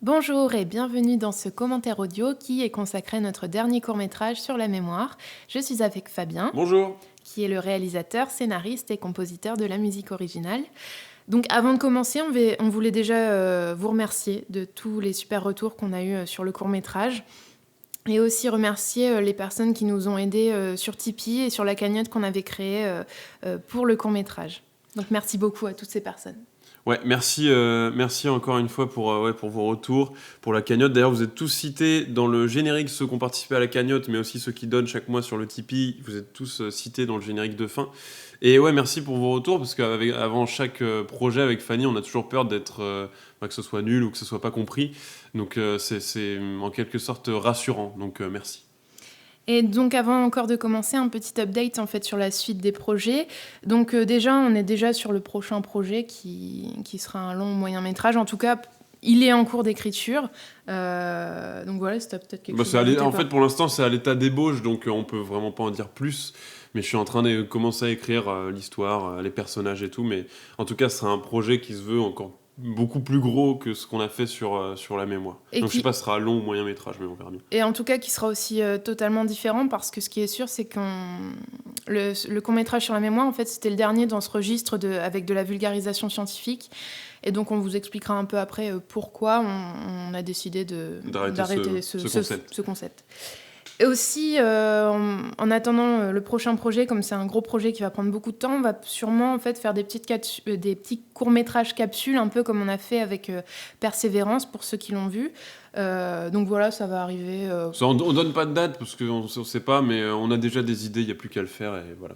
Bonjour et bienvenue dans ce commentaire audio qui est consacré à notre dernier court-métrage sur la mémoire. Je suis avec Fabien, Bonjour. qui est le réalisateur, scénariste et compositeur de la musique originale. Donc avant de commencer, on voulait déjà vous remercier de tous les super retours qu'on a eus sur le court-métrage et aussi remercier les personnes qui nous ont aidés sur Tipeee et sur la cagnotte qu'on avait créée pour le court-métrage. Donc merci beaucoup à toutes ces personnes. Ouais, merci encore une fois pour vos retours, pour la cagnotte. D'ailleurs, vous êtes tous cités dans le générique, ceux qui ont participé à la cagnotte, mais aussi ceux qui donnent chaque mois sur le Tipeee. Vous êtes tous cités dans le générique de fin. Et ouais, merci pour vos retours, parce qu'avant chaque projet avec Fanny, on a toujours peur que ce soit nul ou que ce soit pas compris. Donc c'est en quelque sorte rassurant. Donc merci. Et donc avant encore de commencer, un petit update en fait sur la suite des projets. Donc déjà, on est déjà sur le prochain projet qui sera un long moyen métrage. En tout cas, il est en cours d'écriture. Donc voilà, c'était peut-être quelque chose à ajouter, En quoi. fait, pour l'instant, c'est à l'état d'ébauche, donc on peut vraiment pas en dire plus. Mais je suis en train de commencer à écrire l'histoire, les personnages et tout. Mais en tout cas, c'est un projet qui se veut encore beaucoup plus gros que ce qu'on a fait sur la mémoire. Et Donc je sais qui, pas si ce sera long ou moyen métrage, mais on verra bien. Et en tout cas, qui sera aussi totalement différent parce que ce qui est sûr, c'est que le court-métrage sur la mémoire, en fait, c'était le dernier dans ce registre avec de la vulgarisation scientifique. Et donc, on vous expliquera un peu après pourquoi on a décidé d'arrêter ce concept. Et aussi, en attendant le prochain projet, comme c'est un gros projet qui va prendre beaucoup de temps, on va sûrement en fait, faire des petits courts-métrages capsules, un peu comme on a fait avec Persévérance, pour ceux qui l'ont vu. Donc voilà, ça va arriver. On donne pas de date parce qu'on ne sait pas, mais on a déjà des idées, il n'y a plus qu'à le faire et voilà.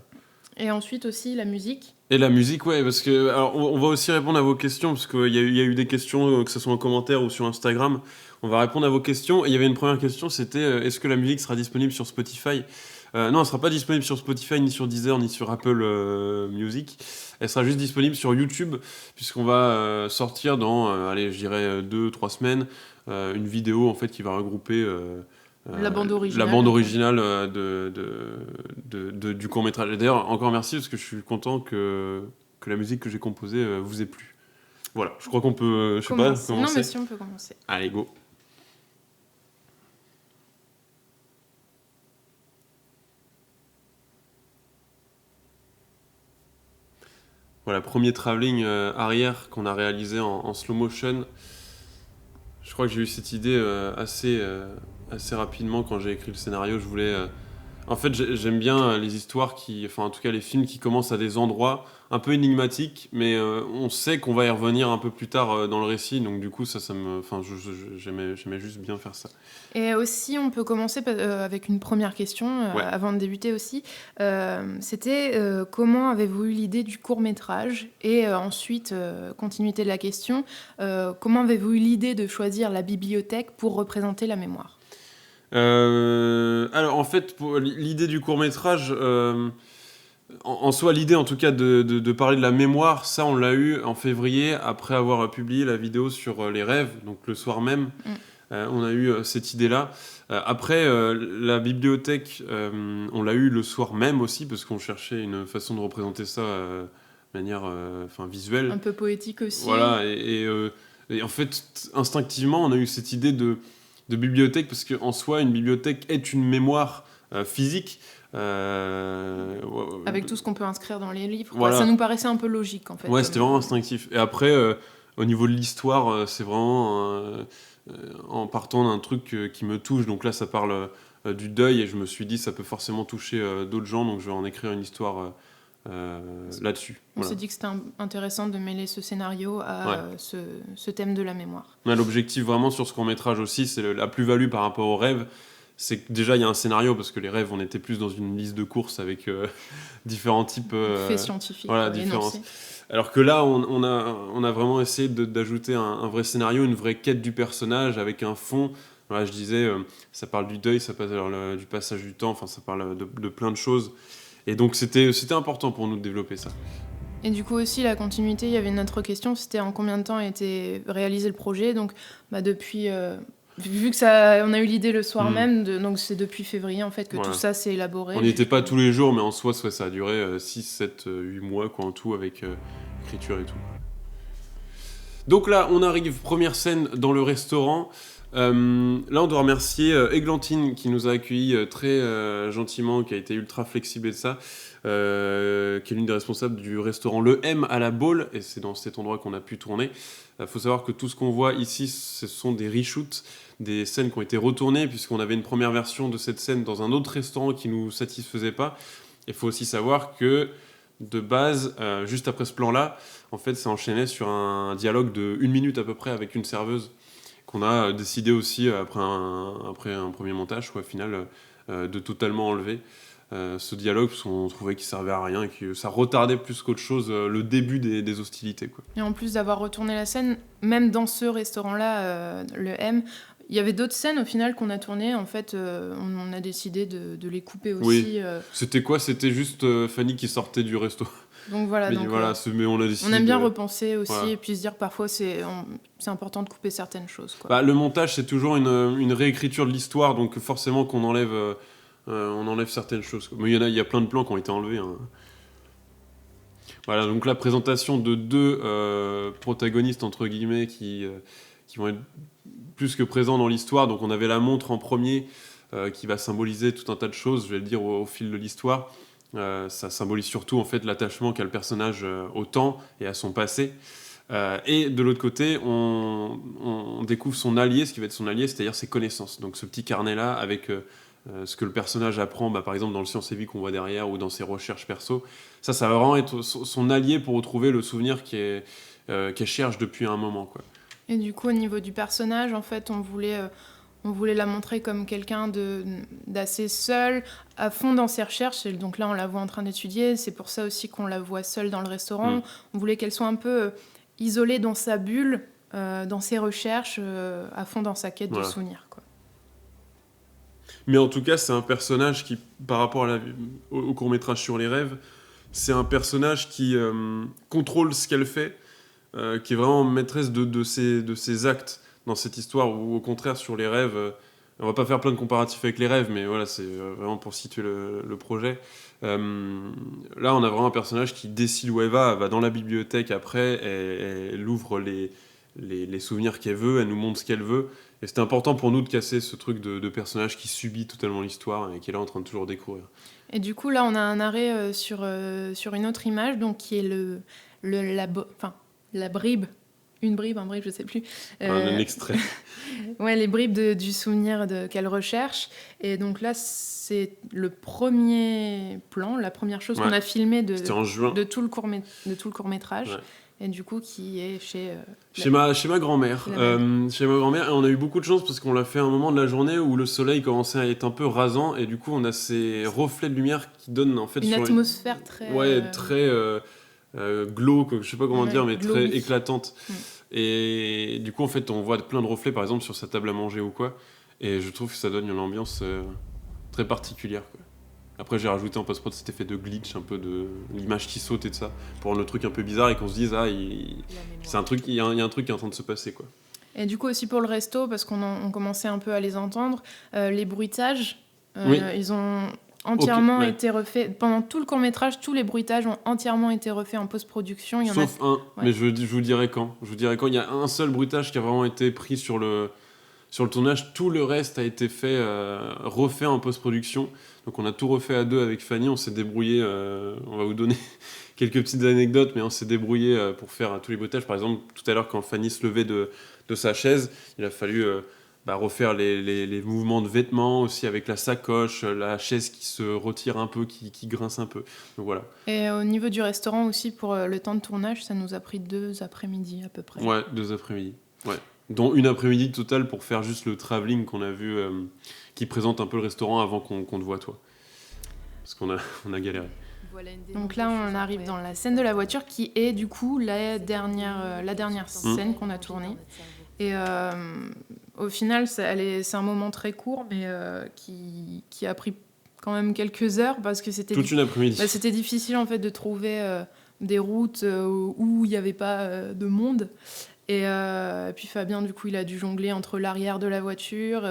Et ensuite aussi la musique. Et la musique, ouais, parce que alors, on va aussi répondre à vos questions, parce qu'il y a eu des questions, que ce soit en commentaire ou sur Instagram. On va répondre à vos questions. Et il y avait une première question, c'était est-ce que la musique sera disponible sur Spotify? Non, elle sera pas disponible sur Spotify, ni sur Deezer, ni sur Apple Music. Elle sera juste disponible sur YouTube, puisqu'on va sortir dans, allez, je dirais 2-3 semaines, une vidéo en fait qui va regrouper La bande la originale. bande originale du court-métrage. Et d'ailleurs, encore merci parce que je suis content que la musique que j'ai composée vous ait plu. Voilà, je crois qu'on peut, je sais pas, Commencer. Non, commencer. mais si on peut commencer. Allez, go. Voilà, premier travelling arrière qu'on a réalisé en slow motion. Je crois que j'ai eu cette idée assez rapidement quand j'ai écrit le scénario. Je voulais en fait, j'aime bien les histoires enfin en tout cas les films qui commencent à des endroits un peu énigmatiques, mais on sait qu'on va y revenir un peu plus tard dans le récit, donc du coup enfin j'aimais juste bien faire ça. Et aussi, on peut commencer avec une première question, Ouais. avant de débuter aussi. C'était comment avez-vous eu l'idée du court-métrage? Et ensuite, continuité de la question, comment avez-vous eu l'idée de choisir la bibliothèque pour représenter la mémoire? Alors en fait, pour l'idée du court métrage, en soi l'idée en tout cas de parler de la mémoire, ça on l'a eu en février après avoir publié la vidéo sur les rêves, donc le soir même. Mm. On a eu cette idée-là. Après, la bibliothèque, on l'a eu le soir même aussi, parce qu'on cherchait une façon de représenter ça de manière visuelle. Un peu poétique aussi. Voilà, et en fait, instinctivement, on a eu cette idée de bibliothèque, parce qu'en soi, une bibliothèque est une mémoire physique. Avec tout ce qu'on peut inscrire dans les livres. Voilà. Ça nous paraissait un peu logique, en fait. Ouais, c'était vraiment instinctif. Et après, au niveau de l'histoire, c'est vraiment en partant d'un truc qui me touche. Donc là, ça parle du deuil, et je me suis dit, ça peut forcément toucher d'autres gens, donc je vais en écrire une histoire là-dessus. On Voilà. s'est dit que c'était intéressant de mêler ce scénario à ce thème de la mémoire. Ouais, l'objectif vraiment sur ce court-métrage aussi, c'est la plus-value par rapport aux rêves. C'est que déjà, il y a un scénario, parce que les rêves, on était plus dans une liste de courses avec différents types... Faits scientifiques, voilà, différences. Alors que là, on a vraiment essayé d'ajouter un vrai scénario, une vraie quête du personnage avec un fond. Voilà, je disais, ça parle du deuil, ça parle du passage du temps, enfin, ça parle de plein de choses. Et donc, c'était important pour nous de développer ça. Et du coup aussi, la continuité, il y avait une autre question, c'était en combien de temps a été réalisé le projet. Donc depuis... vu que on a eu l'idée le soir même, donc c'est depuis février en fait que tout ça s'est élaboré. On n'y était pas tous les jours, mais en soi, ça a duré 6, 7, 8 mois quoi, en tout, avec écriture et tout. Donc là, on arrive, première scène dans le restaurant. Là, on doit remercier Églantine qui nous a accueillis très gentiment, qui a été ultra flexible et de ça, qui est l'une des responsables du restaurant Le M à la Baule, et c'est dans cet endroit qu'on a pu tourner. Faut savoir que tout ce qu'on voit ici, ce sont des reshoots, des scènes qui ont été retournées, puisqu'on avait une première version de cette scène dans un autre restaurant qui ne nous satisfaisait pas. Il faut aussi savoir que, de base, juste après ce plan-là, en fait, ça enchaînait sur un dialogue de 1 minute à peu près avec une serveuse, qu'on a décidé aussi, après un premier montage, au final, de totalement enlever ce dialogue, parce qu'on trouvait qu'il servait à rien et que ça retardait plus qu'autre chose le début des hostilités, quoi. Et en plus d'avoir retourné la scène, même dans ce restaurant-là, le M, il y avait d'autres scènes au final qu'on a tournées. En fait, on a décidé de les couper aussi. Oui. C'était quoi ? C'était juste Fanny qui sortait du resto. Donc voilà. Mais on a décidé. On aime bien repenser aussi et puis se dire que parfois c'est important de couper certaines choses, quoi. Le montage, c'est toujours une réécriture de l'histoire, donc forcément qu'on enlève, on enlève certaines choses, quoi. Mais il y a plein de plans qui ont été enlevés, hein. Voilà, donc la présentation de 2 protagonistes, entre guillemets, qui vont être plus que présents dans l'histoire. Donc on avait la montre en premier, qui va symboliser tout un tas de choses, je vais le dire au fil de l'histoire. Ça symbolise surtout en fait l'attachement qu'a le personnage au temps et à son passé. Et de l'autre côté, on découvre son allié, ce qui va être son allié, c'est-à-dire ses connaissances. Donc ce petit carnet-là, avec ce que le personnage apprend, par exemple dans le Science et Vie qu'on voit derrière, ou dans ses recherches perso, ça va vraiment être son allié pour retrouver le souvenir qu'elle cherche depuis un moment, quoi. Et du coup, au niveau du personnage, en fait, on voulait la montrer comme quelqu'un d'assez seul, à fond dans ses recherches. Et donc là, on la voit en train d'étudier. C'est pour ça aussi qu'on la voit seule dans le restaurant. On voulait qu'elle soit un peu isolée dans sa bulle, dans ses recherches, à fond dans sa quête de souvenirs, quoi. Mais en tout cas, c'est un personnage qui, par rapport au court-métrage sur les rêves, c'est un personnage qui contrôle ce qu'elle fait, qui est vraiment maîtresse de ses actes dans cette histoire, ou au contraire sur les rêves, on va pas faire plein de comparatifs avec les rêves, mais voilà, c'est vraiment pour situer le projet. Là, on a vraiment un personnage qui décide où elle va dans la bibliothèque après, et elle ouvre les souvenirs qu'elle veut, elle nous montre ce qu'elle veut, et c'était important pour nous de casser ce truc de personnage qui subit totalement l'histoire et qui est là en train de toujours découvrir. Et du coup, là, on a un arrêt sur une autre image, donc qui est la bribe. Une bribe, un bribe, je sais plus. Un extrait. Ouais, les bribes du souvenir qu'elle recherche. Et donc là, c'est le premier plan, la première chose qu'on a filmée de tout le court-métrage. Ouais. Et du coup, qui est chez ma grand-mère. Chez ma grand-mère, et on a eu beaucoup de chance parce qu'on l'a fait à un moment de la journée où le soleil commençait à être un peu rasant, et du coup, on a ces reflets de lumière qui donnent en fait une atmosphère très... très glow, je sais pas comment dire, mais glowy. Très éclatante. Et du coup, en fait, on voit plein de reflets, par exemple, sur sa table à manger ou quoi. Et je trouve que ça donne une ambiance très particulière, quoi. Après, j'ai rajouté en post-prod cet effet de glitch, un peu de l'image qui saute et de ça, pour rendre le truc un peu bizarre et qu'on se dise, il y a un truc qui est en train de se passer, quoi. Et du coup, aussi pour le resto, parce qu'on commençait un peu à les entendre, les bruitages, ils ont entièrement été refaits. Pendant tout le court-métrage, tous les bruitages ont entièrement été refaits en post-production. Sauf un, mais je vous dirai quand. Il y a un seul bruitage qui a vraiment été pris sur le tournage. Tout le reste a été refait en post-production. Donc on a tout refait à 2 avec Fanny. On s'est débrouillé, on va vous donner quelques petites anecdotes, mais on s'est débrouillé pour faire tous les bruitages. Par exemple, tout à l'heure, quand Fanny se levait de sa chaise, il a fallu... refaire les mouvements de vêtements aussi, avec la sacoche, la chaise qui se retire un peu, qui grince un peu. Donc voilà. Et au niveau du restaurant aussi, pour le temps de tournage, ça nous a pris 2 après-midi à peu près. Ouais, 2 après-midi. Ouais. Dont une après-midi totale pour faire juste le travelling qu'on a vu, qui présente un peu le restaurant avant qu'on te voit toi. Parce qu'on a galéré. Donc là, on arrive dans la scène de la voiture, qui est du coup la dernière scène qu'on a tournée. Et au final, c'est un moment très court, mais qui a pris quand même quelques heures, parce que c'était toute une après-midi. C'était difficile en fait de trouver des routes où il n'y avait pas de monde. Et puis Fabien, du coup, il a dû jongler entre l'arrière de la voiture,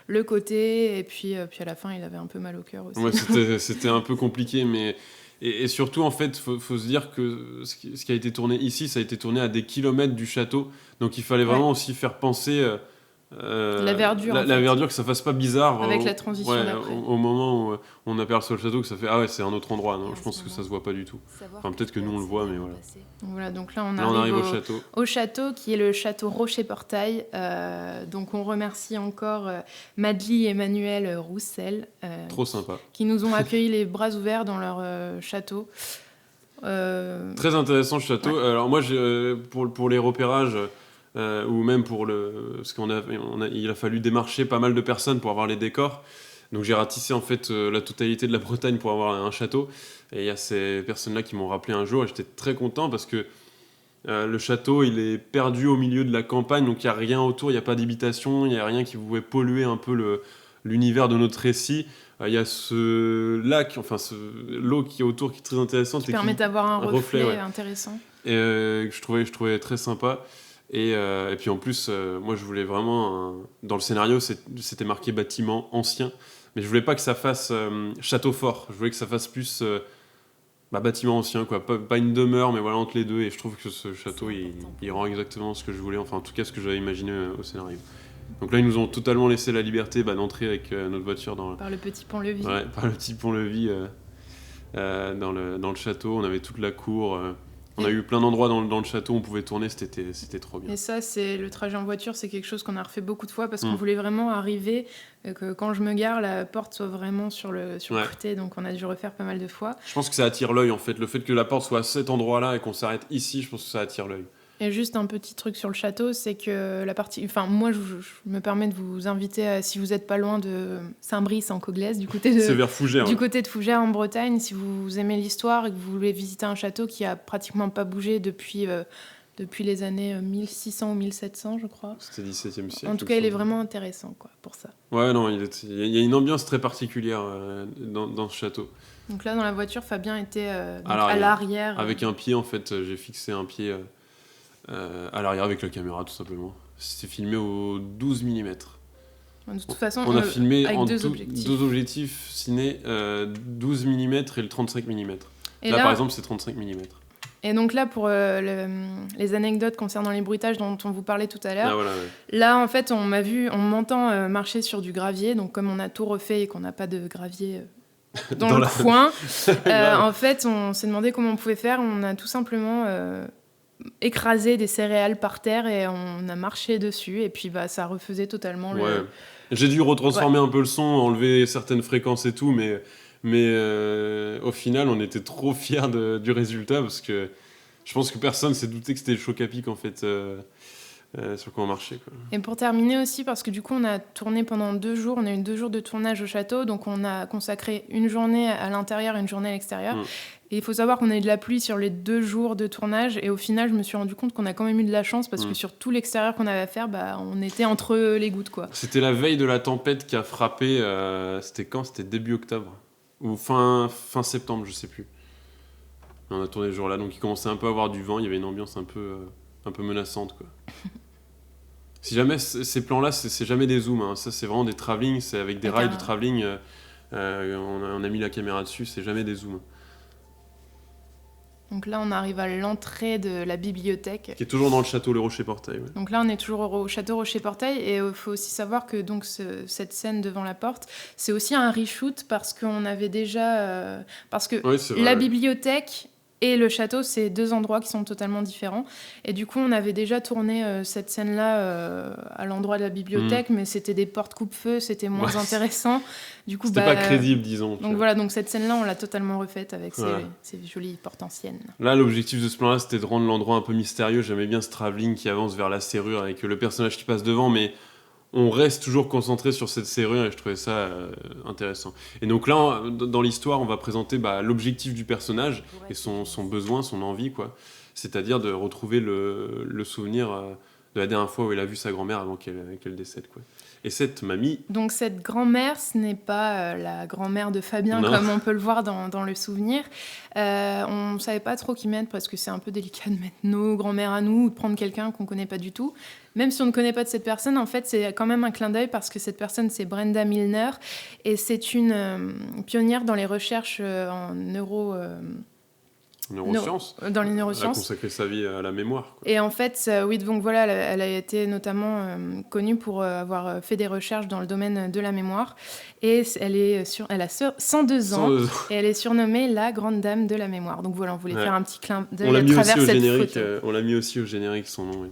le côté, et puis à la fin, il avait un peu mal au cœur aussi. Ouais, c'était un peu compliqué, mais Et surtout, en fait, faut se dire que ce qui a été tourné ici, ça a été tourné à des kilomètres du château. Donc il fallait vraiment aussi faire penser La verdure, en la fait. verdure, que ça fasse pas bizarre Avec la transition d'après. au moment où on aperçoit le château, que ça fait ah ouais, c'est un autre endroit. Non, Et je en pense ce que ça moment, se voit pas du tout. savoir Enfin, que peut-être tu que nous peux on le voit, accéder mais à un voilà. passé. Donc voilà, donc là on Là, on arrive arrive au château. au château qui est le château Rocher-Portail. Donc on remercie encore Madly et Emmanuel Roussel Trop sympa. qui nous ont accueillis les bras ouverts dans leur château. Très intéressant le château. Ouais. Alors moi, pour les repérages, ou même parce il a fallu démarcher pas mal de personnes pour avoir les décors. Donc j'ai ratissé en fait la totalité de la Bretagne pour avoir un château. Et il y a ces personnes-là qui m'ont rappelé un jour et j'étais très content parce que le château, il est perdu au milieu de la campagne, donc il n'y a rien autour, il n'y a pas d'habitation, il n'y a rien qui pouvait polluer un peu l'univers de notre récit. Il y a ce lac, l'eau qui est autour qui est très intéressante. Qui permet d'avoir un reflet ouais. intéressant. Et que je trouvais très sympa. Et puis en plus, moi je voulais vraiment. Dans le scénario, c'était marqué bâtiment ancien, mais je voulais pas que ça fasse château fort. Je voulais que ça fasse plus bâtiment ancien, quoi. Pas une demeure, mais voilà, entre les deux. Et je trouve que ce château, il rend exactement ce que je voulais, enfin en tout cas ce que j'avais imaginé au scénario. Donc là, ils nous ont totalement laissé la liberté d'entrer avec notre voiture par le petit pont-levis. Ouais, par le petit pont-levis dans le château. On avait toute la cour. On a eu plein d'endroits dans le château où on pouvait tourner, c'était trop bien. Et ça, c'est le trajet en voiture, c'est quelque chose qu'on a refait beaucoup de fois parce qu'on voulait vraiment arriver, que quand je me gare, la porte soit vraiment sur le côté, donc on a dû refaire pas mal de fois. Je pense que ça attire l'œil en fait, le fait que la porte soit à cet endroit-là et qu'on s'arrête ici, je pense que ça attire l'œil. Et juste un petit truc sur le château, c'est que la partie... Enfin, moi, je me permets de vous inviter, si vous n'êtes pas loin de Saint-Brice, en Coglaise, du côté c'est vers Fougères. Du côté de Fougères, en Bretagne, si vous aimez l'histoire et que vous voulez visiter un château qui a pratiquement pas bougé depuis les années 1600 ou 1700, je crois. C'était 17e siècle. En tout cas, il est vraiment intéressant, quoi, pour ça. Ouais, non, il y a une ambiance très particulière dans ce château. Donc là, dans la voiture, Fabien était à l'arrière. Avec un pied, en fait, j'ai fixé un pied... à l'arrière avec la caméra tout simplement. C'était filmé au 12 mm. De toute façon, on a filmé avec en deux objectifs. 2 objectifs ciné 12 mm et le 35 mm. Et là par exemple c'est 35 mm. Et donc là pour les anecdotes concernant les bruitages dont on vous parlait tout à l'heure, voilà, là en fait on m'entend marcher sur du gravier, donc comme on a tout refait et qu'on n'a pas de gravier dans le coin, en fait on s'est demandé comment on pouvait faire. On a tout simplement écraser des céréales par terre et on a marché dessus et puis ça refaisait totalement le... J'ai dû retransformer un peu le son, enlever certaines fréquences et tout, mais au final on était trop fiers du résultat parce que je pense que personne s'est douté que c'était le choc à pic en fait sur quoi on marchait, quoi. Et pour terminer aussi, parce que du coup on a tourné pendant 2 jours, on a eu 2 jours de tournage au château, donc on a consacré une journée à l'intérieur et une journée à l'extérieur. Et il faut savoir qu'on a eu de la pluie sur les 2 jours de tournage, et au final je me suis rendu compte qu'on a quand même eu de la chance parce que sur tout l'extérieur qu'on avait à faire, on était entre les gouttes, quoi. C'était la veille de la tempête qui a frappé, c'était quand ? C'était début octobre ou fin septembre, je sais plus. On a tourné ce jour-là, donc il commençait un peu à avoir du vent, il y avait une ambiance un peu menaçante, quoi. Si jamais ces plans-là, c'est jamais des zooms, hein. Ça c'est vraiment des travelling, c'est avec des rails de travelling, on a mis la caméra dessus, c'est jamais des zooms. Donc là, on arrive à l'entrée de la bibliothèque. Qui est toujours dans le château Le Rocher-Portail. Ouais. Donc là, on est toujours au château Rocher-Portail. Et il faut aussi savoir que donc, cette scène devant la porte, c'est aussi un reshoot parce qu'on avait déjà... parce que la bibliothèque et le château, c'est 2 endroits qui sont totalement différents. Et du coup, on avait déjà tourné cette scène-là à l'endroit de la bibliothèque, mais c'était des portes coupe-feu, c'était moins intéressant. Du coup, c'était pas crédible, disons. Donc voilà, donc cette scène-là, on l'a totalement refaite avec ces jolies portes anciennes. Là, l'objectif de ce plan-là, c'était de rendre l'endroit un peu mystérieux. J'aimais bien ce travelling qui avance vers la serrure avec le personnage qui passe devant, mais on reste toujours concentré sur cette serrure et je trouvais ça intéressant. Et donc là, dans l'histoire, on va présenter l'objectif du personnage et son besoin, son envie, quoi. C'est-à-dire de retrouver le souvenir de la dernière fois où il a vu sa grand-mère avant qu'elle décède, quoi. Et cette mamie... Donc cette grand-mère, ce n'est pas la grand-mère de Fabien, comme on peut le voir dans le souvenir. On ne savait pas trop qui mettre parce que c'est un peu délicat de mettre nos grand-mères à nous ou de prendre quelqu'un qu'on ne connaît pas du tout. même si on ne connaît pas de cette personne, en fait, c'est quand même un clin d'œil parce que cette personne, c'est Brenda Milner et c'est une pionnière dans les recherches en Neurosciences. dans les Elle a neurosciences. consacré sa vie à la mémoire, quoi. Et en fait, oui, donc voilà, elle a été notamment connue pour avoir fait des recherches dans le domaine de la mémoire. Et elle a 102 ans 102 ans. et elle est surnommée la grande dame de la mémoire. Donc voilà, on voulait Ouais. faire un petit clin d'œil On l'a à mis aussi travers au cette générique. photo. On l'a mis aussi au générique, son nom. Oui.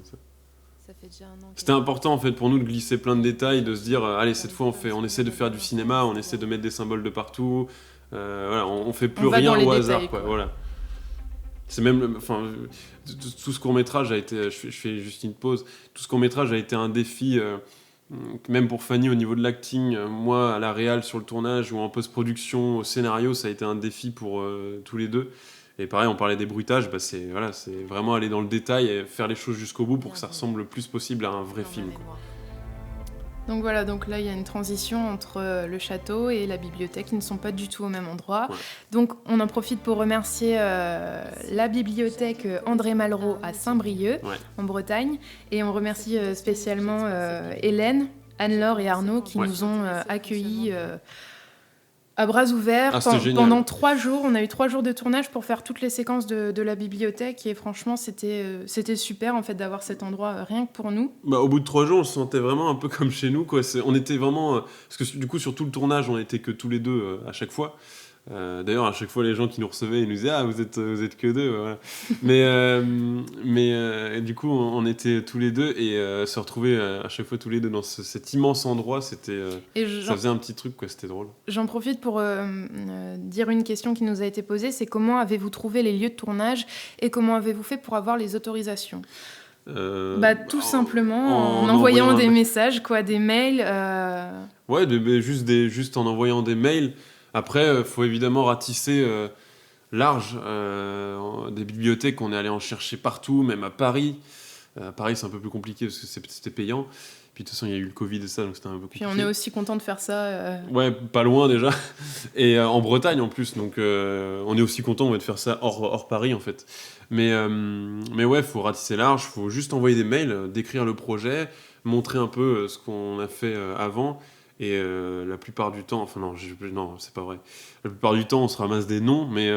Ça fait déjà un an C'était important en fait pour nous de glisser plein de détails, de se dire allez, cette fois on essaie de faire du cinéma, on essaie de mettre des symboles de partout. Voilà, on fait plus On va rien dans les au détails, hasard, quoi. quoi. Voilà. C'est même, enfin, tout ce court-métrage a été, je fais juste une pause, tout ce court-métrage a été un défi, même pour Fanny au niveau de l'acting, moi à la réal sur le tournage ou en post-production, au scénario, ça a été un défi pour tous les deux. Et pareil, on parlait des bruitages, bah c'est vraiment aller dans le détail et faire les choses jusqu'au bout pour que ça ressemble le plus possible à un vrai film, quoi. Donc voilà, donc là il y a une transition entre le château et la bibliothèque qui ne sont pas du tout au même endroit. Ouais. Donc on en profite pour remercier la bibliothèque André Malraux à Saint-Brieuc, Ouais. en Bretagne. Et on remercie spécialement Hélène, Anne-Laure et Arnaud qui Ouais. nous ont accueillis à bras ouverts. Ah, c'était génial. Pendant 3 jours, on a eu 3 jours de tournage pour faire toutes les séquences de la bibliothèque. Et franchement, c'était super en fait d'avoir cet endroit rien que pour nous. Bah, au bout de 3 jours, on se sentait vraiment un peu comme chez nous, quoi. On était vraiment... parce que du coup, sur tout le tournage, on était que tous les deux à chaque fois. D'ailleurs, à chaque fois, les gens qui nous recevaient, ils nous disaient « Ah, vous êtes que deux. » Voilà. Mais du coup, on était tous les deux et se retrouver à chaque fois tous les deux dans cet immense endroit, c'était... ça faisait un petit truc, quoi. C'était drôle. J'en profite pour dire une question qui nous a été posée, c'est comment avez-vous trouvé les lieux de tournage et comment avez-vous fait pour avoir les autorisations ? Tout simplement en envoyant des messages, quoi, des mails. Ouais, juste en envoyant des mails. Après, faut évidemment ratisser large. Des bibliothèques, on est allé en chercher partout, même à Paris. À Paris, c'est un peu plus compliqué parce que c'était payant. Puis de toute façon, il y a eu le Covid et ça, donc c'était un peu compliqué. Puis on est aussi content de faire ça. Ouais, pas loin déjà. Et en Bretagne en plus, donc on est aussi content de faire ça hors Paris en fait. Mais ouais, faut ratisser large, faut juste envoyer des mails, décrire le projet, montrer un peu ce qu'on a fait avant. Et la plupart du temps, enfin non, c'est pas vrai. La plupart du temps, on se ramasse des noms, mais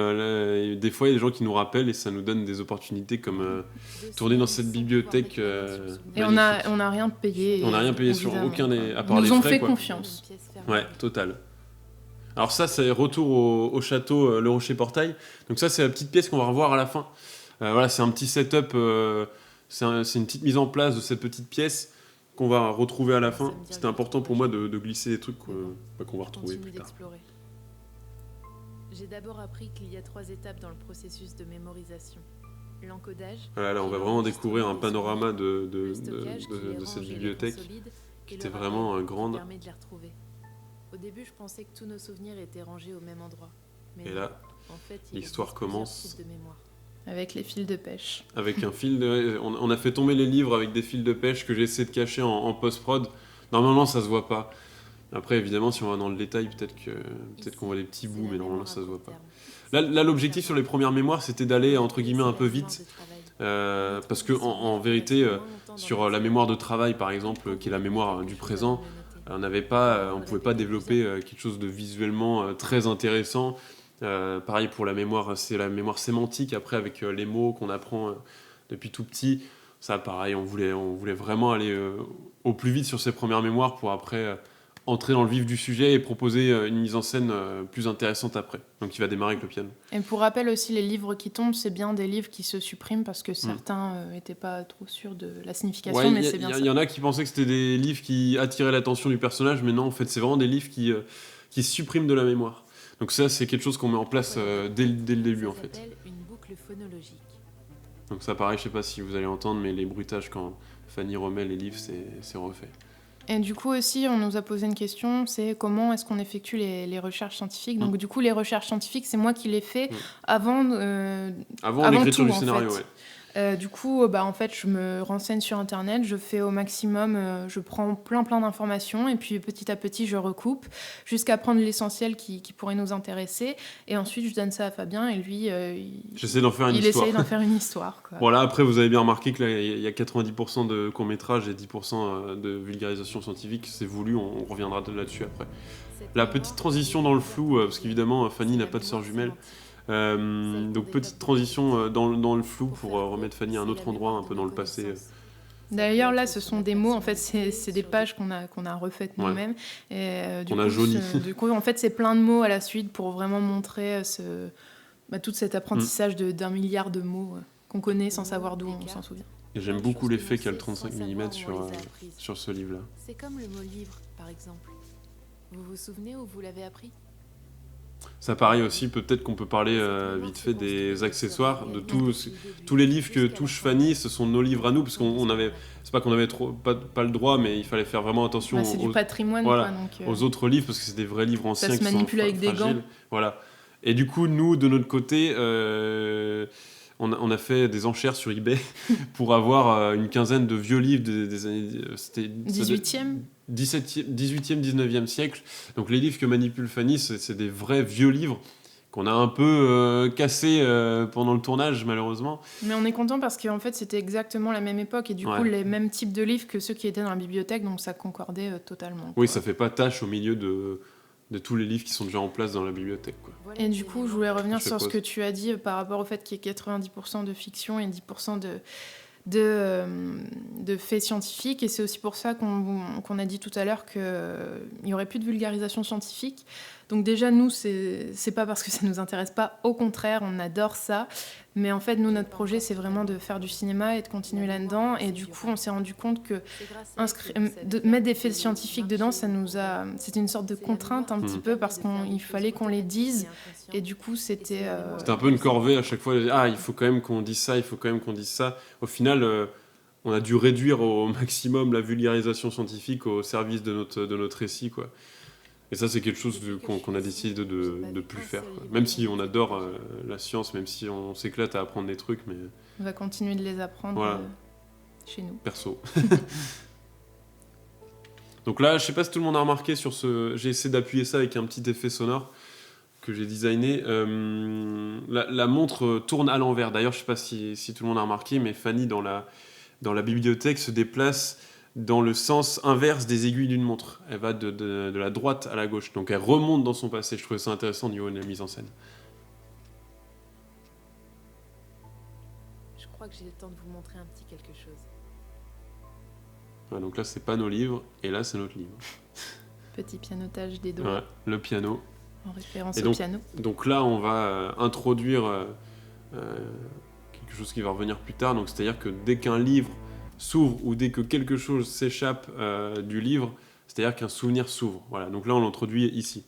des fois, il y a des gens qui nous rappellent et ça nous donne des opportunités comme tourner dans cette bibliothèque. Et on a rien payé. On n'a rien payé sur aucun des, à part Ils les nous ont frais, fait quoi. confiance. Ouais, total. Alors ça, c'est retour au château Le Rocher Portail. Donc ça, c'est la petite pièce qu'on va revoir à la fin. Voilà, c'est un petit setup, c'est une petite mise en place de cette petite pièce qu'on va retrouver à la fin. C'était important pour moi de glisser des trucs qu'on va retrouver plus tard. J'ai d'abord appris qu'il y a 3 étapes dans le processus de mémorisation. L'encodage. Voilà, là, on va vraiment découvrir un panorama de cette bibliothèque qui était vraiment grande. Au début, je pensais que tous nos souvenirs étaient rangés au même endroit. Et là, l'histoire commence. Avec les fils de pêche. Avec un fil on a fait tomber les livres avec des fils de pêche que j'ai essayé de cacher en post-prod. Normalement, ça se voit pas. Après, évidemment, si on va dans le détail, peut-être qu'on voit des petits bouts, mais normalement, ça se voit pas. Là, l'objectif sur les premières mémoires, c'était d'aller, entre guillemets, un peu vite. Parce que en vérité, sur la mémoire de travail, par exemple, qui est la mémoire du présent, on pouvait pas développer quelque chose de visuellement très intéressant. Pareil pour la mémoire, c'est la mémoire sémantique après avec les mots qu'on apprend depuis tout petit. Ça, pareil, on voulait vraiment aller au plus vite sur ces premières mémoires pour après entrer dans le vif du sujet et proposer une mise en scène plus intéressante après. Donc il va démarrer avec le piano. Et pour rappel aussi, les livres qui tombent, c'est bien des livres qui se suppriment parce que certains n'étaient pas trop sûrs de la signification, mais c'est bien ça. Il y en a qui pensaient que c'était des livres qui attiraient l'attention du personnage, mais non, en fait, c'est vraiment des livres qui se suppriment de la mémoire. Donc ça, c'est quelque chose qu'on met en place dès le début, en fait. Une boucle phonologique. Donc ça, pareil, je sais pas si vous allez entendre, mais les bruitages, quand Fanny remet les livres, c'est refait. Et du coup aussi, on nous a posé une question, c'est comment est-ce qu'on effectue les recherches scientifiques. Donc du coup, les recherches scientifiques, c'est moi qui les fais avant l'écriture du scénario. Ouais. Du coup, en fait, je me renseigne sur internet, je fais au maximum, je prends plein d'informations et puis petit à petit, je recoupe jusqu'à prendre l'essentiel qui pourrait nous intéresser et ensuite je donne ça à Fabien et lui, J'essaie d'en faire une il histoire. essaye d'en faire une histoire, quoi. Bon, là, après, vous avez bien remarqué que là, il y a 90% de court-métrage et 10% de vulgarisation scientifique. C'est voulu, on reviendra là-dessus après. La petite transition dans le flou, parce qu'évidemment, Fanny n'a pas de sœur jumelle. Donc, petite transition dans le flou pour remettre Fanny à un autre endroit, un peu dans le passé. D'ailleurs, là, ce sont des mots, en fait, c'est des pages qu'on a refaites Ouais. nous-mêmes. Et, On a jauni. Du coup, en fait, c'est plein de mots à la suite pour vraiment montrer tout cet apprentissage d'1 milliard de mots qu'on connaît sans savoir d'où on s'en souvient. Et j'aime beaucoup l'effet qu'a le 35 mm sur ce livre-là. C'est comme le mot livre, par exemple. Vous vous souvenez où vous l'avez appris ? Ça pareil aussi, peut-être qu'on peut parler vite fait des accessoires, de tous les livres que touche Fanny, ce sont nos livres à nous, parce qu'on avait, c'est pas qu'on avait pas le droit, mais il fallait faire vraiment attention c'est du patrimoine, voilà, quoi, donc, aux autres livres, parce que c'est des vrais livres anciens ça se qui manipule sont avec des fragiles. gants. Voilà. Et du coup, nous, de notre côté, on a fait des enchères sur eBay pour avoir une quinzaine de vieux livres des années... C'était 18e 18e, 19e siècle. Donc les livres que manipule Fanny, c'est des vrais vieux livres qu'on a un peu cassés pendant le tournage, malheureusement. Mais on est content parce qu'en fait, c'était exactement la même époque et du coup, les mêmes types de livres que ceux qui étaient dans la bibliothèque, donc ça concordait totalement. Oui, ça fait pas tâche au milieu de tous les livres qui sont déjà en place dans la bibliothèque, quoi. Et du coup, je voulais revenir sur ce que tu as dit par rapport au fait qu'il y ait 90% de fiction et 10% de faits scientifiques. Et c'est aussi pour ça qu'on a dit tout à l'heure qu'il n'y aurait plus de vulgarisation scientifique. Donc déjà, nous, c'est pas parce que ça nous intéresse pas. Au contraire, on adore ça. Mais en fait, nous, notre projet, c'est vraiment de faire du cinéma et de continuer là-dedans. Et du coup, on s'est rendu compte que mettre des faits scientifiques dedans, c'était une sorte de contrainte un petit peu parce qu'il fallait qu'on les dise. Et du coup, c'était un peu une corvée à chaque fois. Ah, il faut quand même qu'on dise ça, il faut quand même qu'on dise ça. Au final, on a dû réduire au maximum la vulgarisation scientifique au service de notre récit, quoi. Et ça, c'est quelque chose qu'on a décidé de plus faire, quoi. Même si on adore la science, même si on s'éclate à apprendre des trucs, mais... On va continuer de les apprendre voilà. Chez nous. Perso. Donc là, je sais pas si tout le monde a remarqué sur ce... J'ai essayé d'appuyer ça avec un petit effet sonore que j'ai designé. La montre tourne à l'envers. D'ailleurs, je sais pas si tout le monde a remarqué, mais Fanny, dans la bibliothèque, se déplace dans le sens inverse des aiguilles d'une montre. Elle va de la droite à la gauche. Donc elle remonte dans son passé. Je trouvais ça intéressant au niveau de la mise en scène. Je crois que j'ai le temps de vous montrer un petit quelque chose. Ouais, donc là, c'est pas nos livres, et là, c'est notre livre. Petit pianotage des doigts. Ouais, le piano. En référence et au piano. Donc là, on va introduire quelque chose qui va revenir plus tard. Donc c'est-à-dire que dès qu'un livre s'ouvre ou dès que quelque chose s'échappe du livre, c'est-à-dire qu'un souvenir s'ouvre. Voilà. Donc là, on l'introduit ici.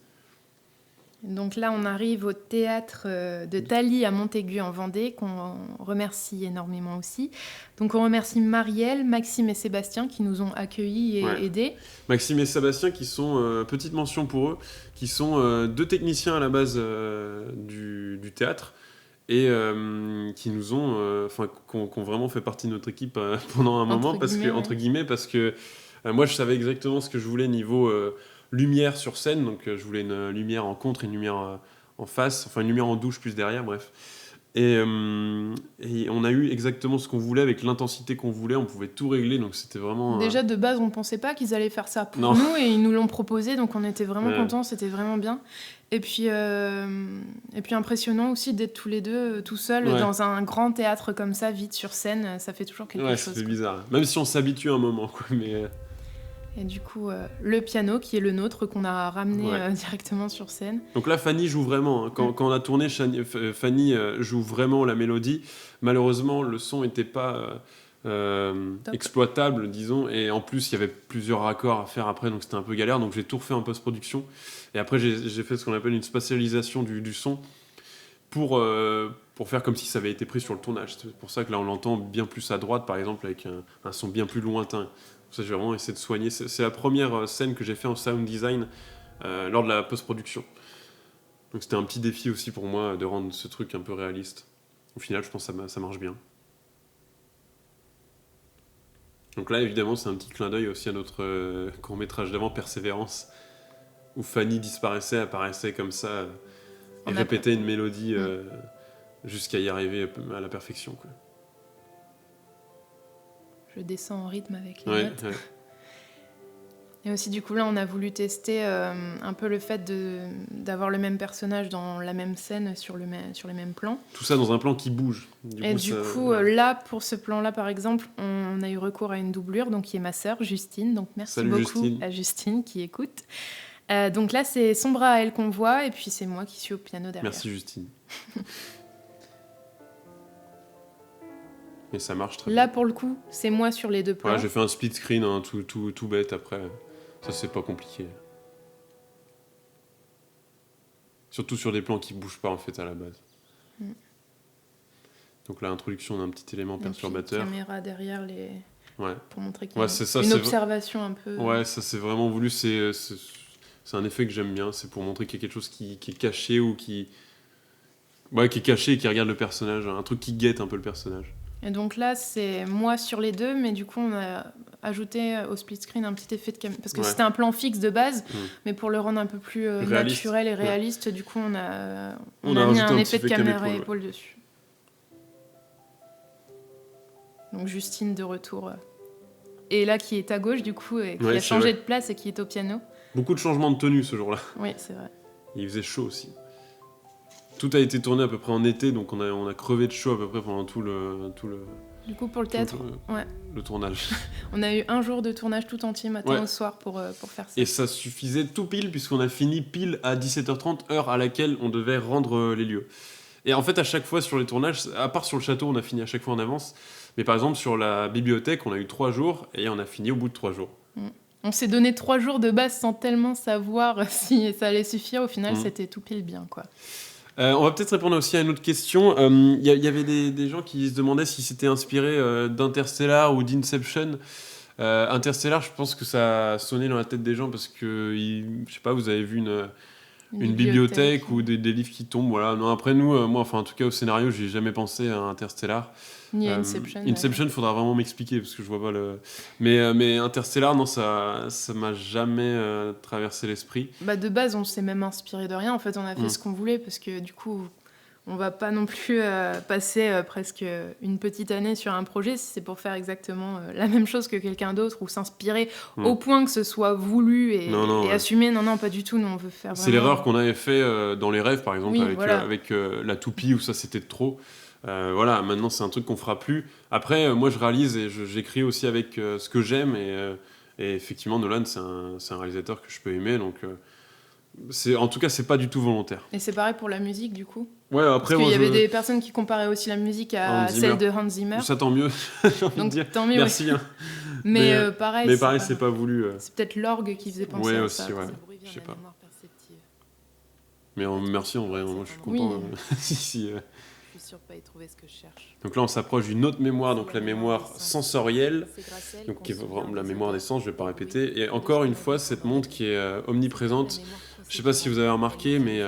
Donc là, on arrive au théâtre de Thalie à Montaigu en Vendée, qu'on remercie énormément aussi. Donc on remercie Marielle, Maxime et Sébastien qui nous ont accueillis et aidés. Maxime et Sébastien qui sont, petite mention pour eux, qui sont deux techniciens à la base du théâtre et qui nous ont, qui ont vraiment fait partie de notre équipe pendant un moment, entre guillemets, parce que moi je savais exactement ce que je voulais niveau lumière sur scène, donc je voulais une lumière en contre et une lumière en face, enfin une lumière en douche plus derrière, bref. Et on a eu exactement ce qu'on voulait avec l'intensité qu'on voulait, on pouvait tout régler, donc c'était vraiment... Déjà de base on pensait pas qu'ils allaient faire ça pour nous et ils nous l'ont proposé, donc on était vraiment contents, c'était vraiment bien. Et puis impressionnant aussi d'être tous les deux tout seuls dans un grand théâtre comme ça, vide sur scène, ça fait toujours quelque chose. Ouais, c'est bizarre, même si on s'habitue un moment, quoi, mais... Et du coup, le piano qui est le nôtre, qu'on a ramené directement sur scène. Donc là, Fanny joue vraiment. Hein. Quand on a tourné, Fanny joue vraiment la mélodie. Malheureusement, le son n'était pas exploitable, disons. Et en plus, il y avait plusieurs raccords à faire après, donc c'était un peu galère. Donc j'ai tout refait en post-production. Et après, j'ai fait ce qu'on appelle une spatialisation du son pour faire comme si ça avait été pris sur le tournage. C'est pour ça que là, on l'entend bien plus à droite, par exemple, avec un son bien plus lointain. Ça, j'ai vraiment essayé de soigner. C'est la première scène que j'ai fait en sound design lors de la post-production. Donc c'était un petit défi aussi pour moi de rendre ce truc un peu réaliste. Au final, je pense que ça marche bien. Donc là, évidemment, c'est un petit clin d'œil aussi à notre court-métrage d'avant, Persévérance, où Fanny disparaissait, apparaissait comme ça, et répétait une mélodie jusqu'à y arriver à la perfection, quoi. Je descends en rythme avec les Ouais, notes. ouais. Et aussi, du coup, là, on a voulu tester un peu le fait d'avoir le même personnage dans la même scène sur les mêmes plans. Tout ça dans un plan qui bouge. Du coup, là, pour ce plan-là, par exemple, on a eu recours à une doublure, donc qui est ma sœur, Justine. Donc merci Salut, beaucoup Justine. à Justine qui écoute. Donc là, c'est son bras à elle qu'on voit, et puis c'est moi qui suis au piano derrière. Merci, Justine. Et ça marche très bien. Là, pour le coup, c'est moi sur les deux plans. Ouais, j'ai fait un split screen, hein, tout bête après. Ça, c'est pas compliqué. Surtout sur des plans qui bougent pas, en fait, à la base. Donc là, introduction d'un petit élément perturbateur. Et puis, caméra derrière Ouais. pour montrer qu'il y a C'est ça, une observation un peu... Ouais, ça, c'est vraiment voulu. C'est un effet que j'aime bien. C'est pour montrer qu'il y a quelque chose qui est caché ou qui... Ouais, qui est caché et qui regarde le personnage. Un truc qui guette un peu le personnage. Et donc là, c'est moi sur les deux, mais du coup, on a ajouté au split screen un petit effet de caméra. Parce que c'était un plan fixe de base, mais pour le rendre un peu plus naturel et réaliste, du coup, on a mis un effet de caméra épaule dessus. Donc Justine de retour. Et là, qui est à gauche, du coup, et qui a changé de place et qui est au piano. Beaucoup de changements de tenue ce jour-là. Oui, c'est vrai. Il faisait chaud aussi. Tout a été tourné à peu près en été, donc on a crevé de chaud à peu près pendant tout le du coup, pour le théâtre, le tournage. On a eu un jour de tournage tout entier, matin au soir, pour faire ça. Et ça suffisait tout pile, puisqu'on a fini pile à 17h30, heure à laquelle on devait rendre les lieux. Et en fait, à chaque fois sur les tournages, à part sur le château, on a fini à chaque fois en avance, mais par exemple, sur la bibliothèque, on a eu 3 jours, et on a fini au bout de 3 jours. On s'est donné 3 jours de base sans tellement savoir si ça allait suffire. Au final, c'était tout pile bien, quoi. On va peut-être répondre aussi à une autre question. Il y avait des gens qui se demandaient si c'était inspiré d'Interstellar ou d'Inception. Interstellar, je pense que ça a sonné dans la tête des gens parce que, je sais pas, vous avez vu une bibliothèque ou des livres qui tombent. Voilà. Non, après nous, moi, enfin, en tout cas au scénario, j'ai jamais pensé à Interstellar. Ni à Inception. Inception, faudra vraiment m'expliquer parce que je vois pas le. Mais Interstellar, non, ça m'a jamais traversé l'esprit. Bah de base, on s'est même inspiré de rien. En fait, on a fait ce qu'on voulait parce que du coup, on va pas non plus passer presque une petite année sur un projet si c'est pour faire exactement la même chose que quelqu'un d'autre ou s'inspirer au point que ce soit voulu et assumé. Non, pas du tout. Nous, on veut faire. C'est l'erreur qu'on avait fait dans Les Rêves, par exemple, avec la toupie où ça c'était trop. Voilà, maintenant c'est un truc qu'on fera plus. Après, moi je réalise et j'écris aussi avec ce que j'aime et effectivement Nolan c'est un réalisateur que je peux aimer, donc en tout cas c'est pas du tout volontaire. Et c'est pareil pour la musique du coup. Ouais, après parce qu'il y avait des personnes qui comparaient aussi la musique à celle de Hans Zimmer. Ça tant mieux. Donc tant mieux. Merci. Oui. Mais pareil. Mais pareil, c'est pas voulu. C'est peut-être l'orgue qui faisait penser à aussi, ça. Ouais, je sais pas. Mais merci en vrai, moi je suis content. Si, Je suis sûre de pas y trouver ce que je cherche. Donc là, on s'approche d'une autre mémoire, donc la mémoire sensorielle, donc qui est vraiment la mémoire des sens, je vais pas répéter. Et encore une fois, cette montre qui est omniprésente. Je sais pas si vous avez remarqué, mais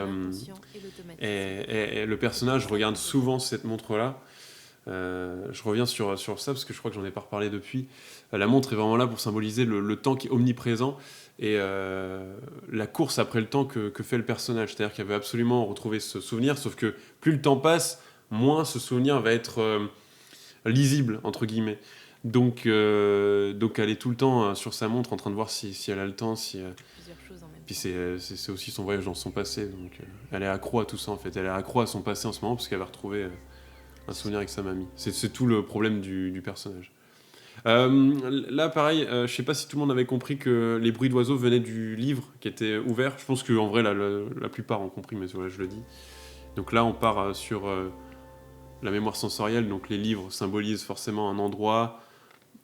le personnage regarde souvent cette montre-là. Je reviens sur ça parce que je crois que j'en ai pas reparlé depuis. La montre est vraiment là pour symboliser le temps qui est omniprésent et la course après le temps que fait le personnage. C'est-à-dire qu'elle veut absolument retrouver ce souvenir, sauf que plus le temps passe, moins ce souvenir va être lisible, entre guillemets. Donc elle est tout le temps sur sa montre en train de voir si elle a le temps. Puis c'est aussi son voyage dans son passé. Donc elle est accro à tout ça en fait. Elle est accro à son passé en ce moment parce qu'elle va retrouver un souvenir avec sa mamie. C'est tout le problème du personnage. Là pareil, je sais pas si tout le monde avait compris que les bruits d'oiseaux venaient du livre qui était ouvert. Je pense qu'en vrai la plupart ont compris, mais voilà, je le dis. Donc là on part sur la mémoire sensorielle. Donc les livres symbolisent forcément un endroit,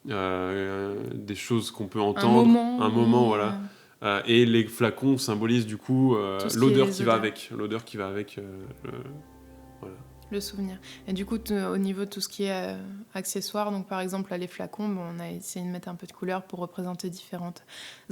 des choses qu'on peut entendre, un moment voilà. Et les flacons symbolisent du coup l'odeur qui va avec. L'odeur qui va avec. Voilà. le souvenir. Et du coup, au niveau de tout ce qui est accessoires, donc par exemple là, les flacons, on a essayé de mettre un peu de couleur pour représenter différentes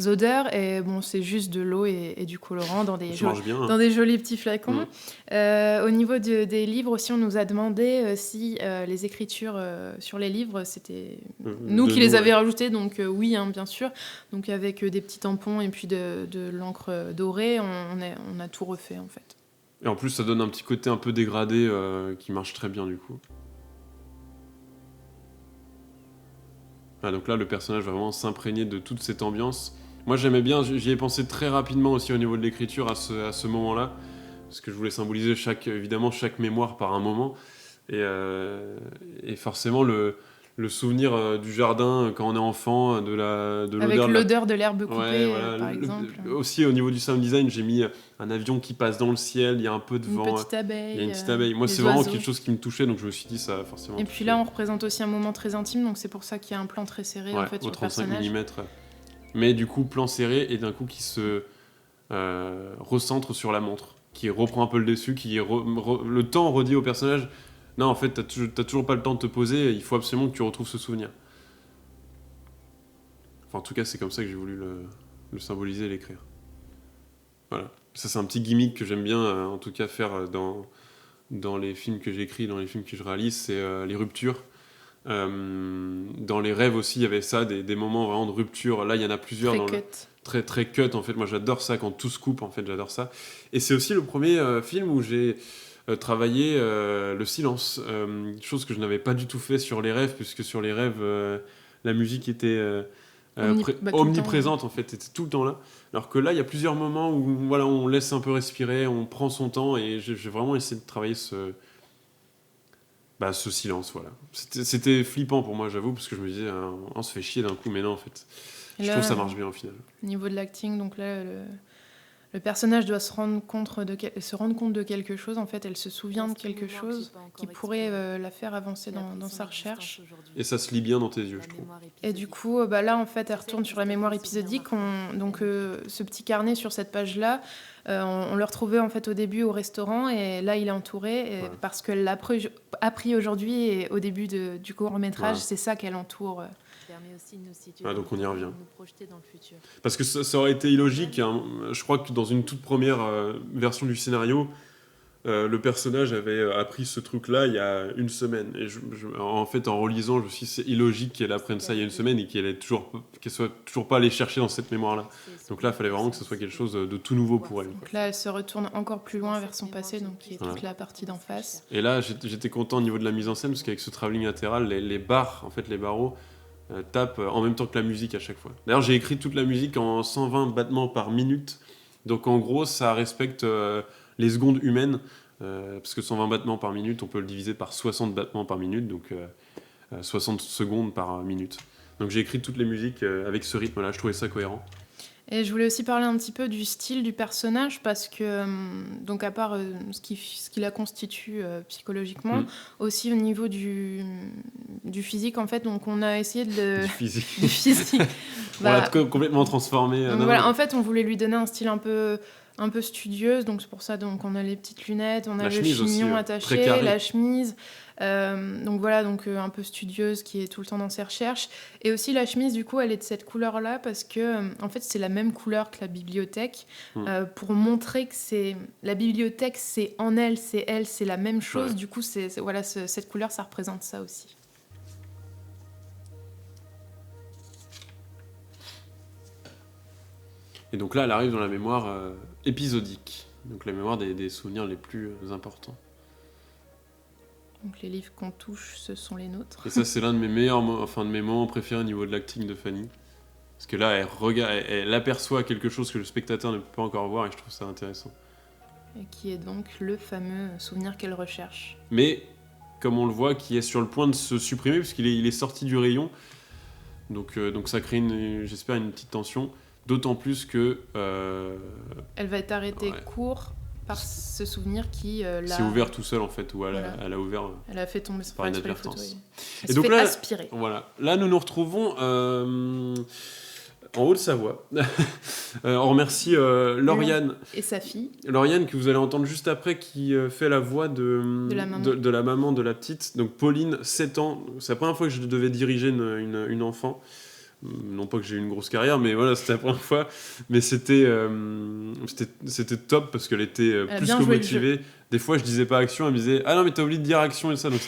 odeurs. Et bon, c'est juste de l'eau et du colorant dans des, Ça marche bien. dans des jolis petits flacons. Au niveau des livres aussi, on nous a demandé si les écritures sur les livres, c'était nous qui les avions rajoutées. Donc oui, hein, bien sûr. Donc avec des petits tampons et puis de l'encre dorée, on a tout refait en fait. Et en plus, ça donne un petit côté un peu dégradé qui marche très bien du coup. Ah, donc là, le personnage va vraiment s'imprégner de toute cette ambiance. Moi, j'aimais bien, j'y ai pensé très rapidement aussi au niveau de l'écriture à ce moment-là, parce que je voulais symboliser évidemment chaque mémoire par un moment. Et forcément, le souvenir du jardin quand on est enfant, de l'odeur. Avec l'odeur de l'herbe coupée, par exemple. Aussi, au niveau du sound design, j'ai mis un avion qui passe dans le ciel, il y a un peu de vent. Une petite abeille. Il y a une petite abeille. Moi, c'est vraiment quelque chose qui me touchait, donc je me suis dit ça forcément. Et puis là, on représente aussi un moment très intime, donc c'est pour ça qu'il y a un plan très serré en fait, sur le personnage. 35 mm. Mais du coup, plan serré et d'un coup qui se recentre sur la montre, qui reprend un peu le dessus, le temps redit au personnage. Non, en fait, t'as toujours pas le temps de te poser, il faut absolument que tu retrouves ce souvenir. Enfin, en tout cas, c'est comme ça que j'ai voulu le symboliser et l'écrire. Voilà. Ça, c'est un petit gimmick que j'aime bien, en tout cas, faire dans les films que j'écris, dans les films que je réalise, c'est les ruptures. Dans les rêves aussi, il y avait ça, des moments vraiment de rupture. Là, il y en a plusieurs. Très, très cut, en fait. Moi, j'adore ça, quand tout se coupe, en fait, j'adore ça. Et c'est aussi le premier film où j'ai travailler le silence, chose que je n'avais pas du tout fait sur les rêves, puisque sur les rêves, la musique était omniprésente, en fait, était tout le temps là. Alors que là, il y a plusieurs moments où voilà, on laisse un peu respirer, on prend son temps, et j'ai vraiment essayé de travailler ce silence. Voilà. C'était flippant pour moi, j'avoue, parce que je me disais, on se fait chier d'un coup, mais non, en fait. Je trouve que ça marche bien au final. Au niveau de l'acting, donc là, le personnage doit se rendre compte de quelque chose. En fait, elle se souvient de quelque chose qui pourrait la faire avancer dans sa recherche. Et ça se lit bien dans tes yeux, je trouve. Et du coup, là, en fait, elle retourne sur la mémoire épisodique. Donc, ce petit carnet sur cette page-là, on le retrouvait en fait au début au restaurant. Et là, il est entouré parce qu'elle l'a appris aujourd'hui et au début du court-métrage. C'est ça qu'elle entoure. Donc on y revient. Parce que ça aurait été illogique. Hein. Je crois que dans une toute première version du scénario, le personnage avait appris ce truc-là il y a une semaine. Et en fait, en relisant, je me suis dit c'est illogique qu'elle apprenne ça il y a une semaine et qu'elle soit toujours pas allée chercher dans cette mémoire-là. Donc là, il fallait vraiment que ce soit quelque chose de tout nouveau pour elle. Donc là, elle se retourne encore plus loin vers son passé, donc qui est toute la partie d'en face. Et là, j'étais content au niveau de la mise en scène parce qu'avec ce travelling latéral, les barres, en fait, les barreaux, tape en même temps que la musique à chaque fois. D'ailleurs, j'ai écrit toute la musique en 120 battements par minute. Donc en gros, ça respecte les secondes humaines. Parce que 120 battements par minute, on peut le diviser par 60 battements par minute. Donc 60 secondes par minute. Donc j'ai écrit toutes les musiques avec ce rythme-là. Je trouvais ça cohérent. Et je voulais aussi parler un petit peu du style du personnage parce que, donc à part ce qui la constitue psychologiquement, aussi au niveau du physique, en fait, donc on a essayé de... Du physique. Du physique. On l'a complètement transformé. En fait, on voulait lui donner un style un peu studieuse, donc c'est pour ça donc on a les petites lunettes, on a le chignon attaché, la chemise, donc voilà, donc un peu studieuse qui est tout le temps dans ses recherches, et aussi la chemise du coup elle est de cette couleur là parce que en fait c'est la même couleur que la bibliothèque, pour montrer que c'est la bibliothèque, c'est en elle, c'est la même chose, du coup voilà, cette couleur ça représente ça aussi. Et donc là, elle arrive dans la mémoire épisodique, donc la mémoire des souvenirs les plus importants. Donc les livres qu'on touche, ce sont les nôtres. Et ça, c'est l'un de mes moments préférés au niveau de l'acting de Fanny. Parce que là, elle aperçoit quelque chose que le spectateur ne peut pas encore voir, et je trouve ça intéressant. Et qui est donc le fameux souvenir qu'elle recherche. Mais, comme on le voit, qui est sur le point de se supprimer, puisqu'il est sorti du rayon. Donc ça crée, j'espère, une petite tension. D'autant plus que... elle va être arrêtée court par ce souvenir qui l'a... C'est ouvert tout seul, en fait, ou elle a ouvert... Elle a fait tomber par inadvertance. Elle se fait aspirer. Voilà. Là, nous nous retrouvons En Haute-Savoie. On remercie Lauriane. Et sa fille. Lauriane, que vous allez entendre juste après, qui fait la voix De la maman. de la maman de la petite. Donc Pauline, 7 ans. C'est la première fois que je devais diriger une enfant. Non pas que j'ai eu une grosse carrière, mais voilà, c'était la première fois. Mais c'était top parce qu'elle était Elle a plus bien que joué le motivée. Des fois, je disais pas action, elle me disait ah non, mais t'as oublié de dire action et ça. Donc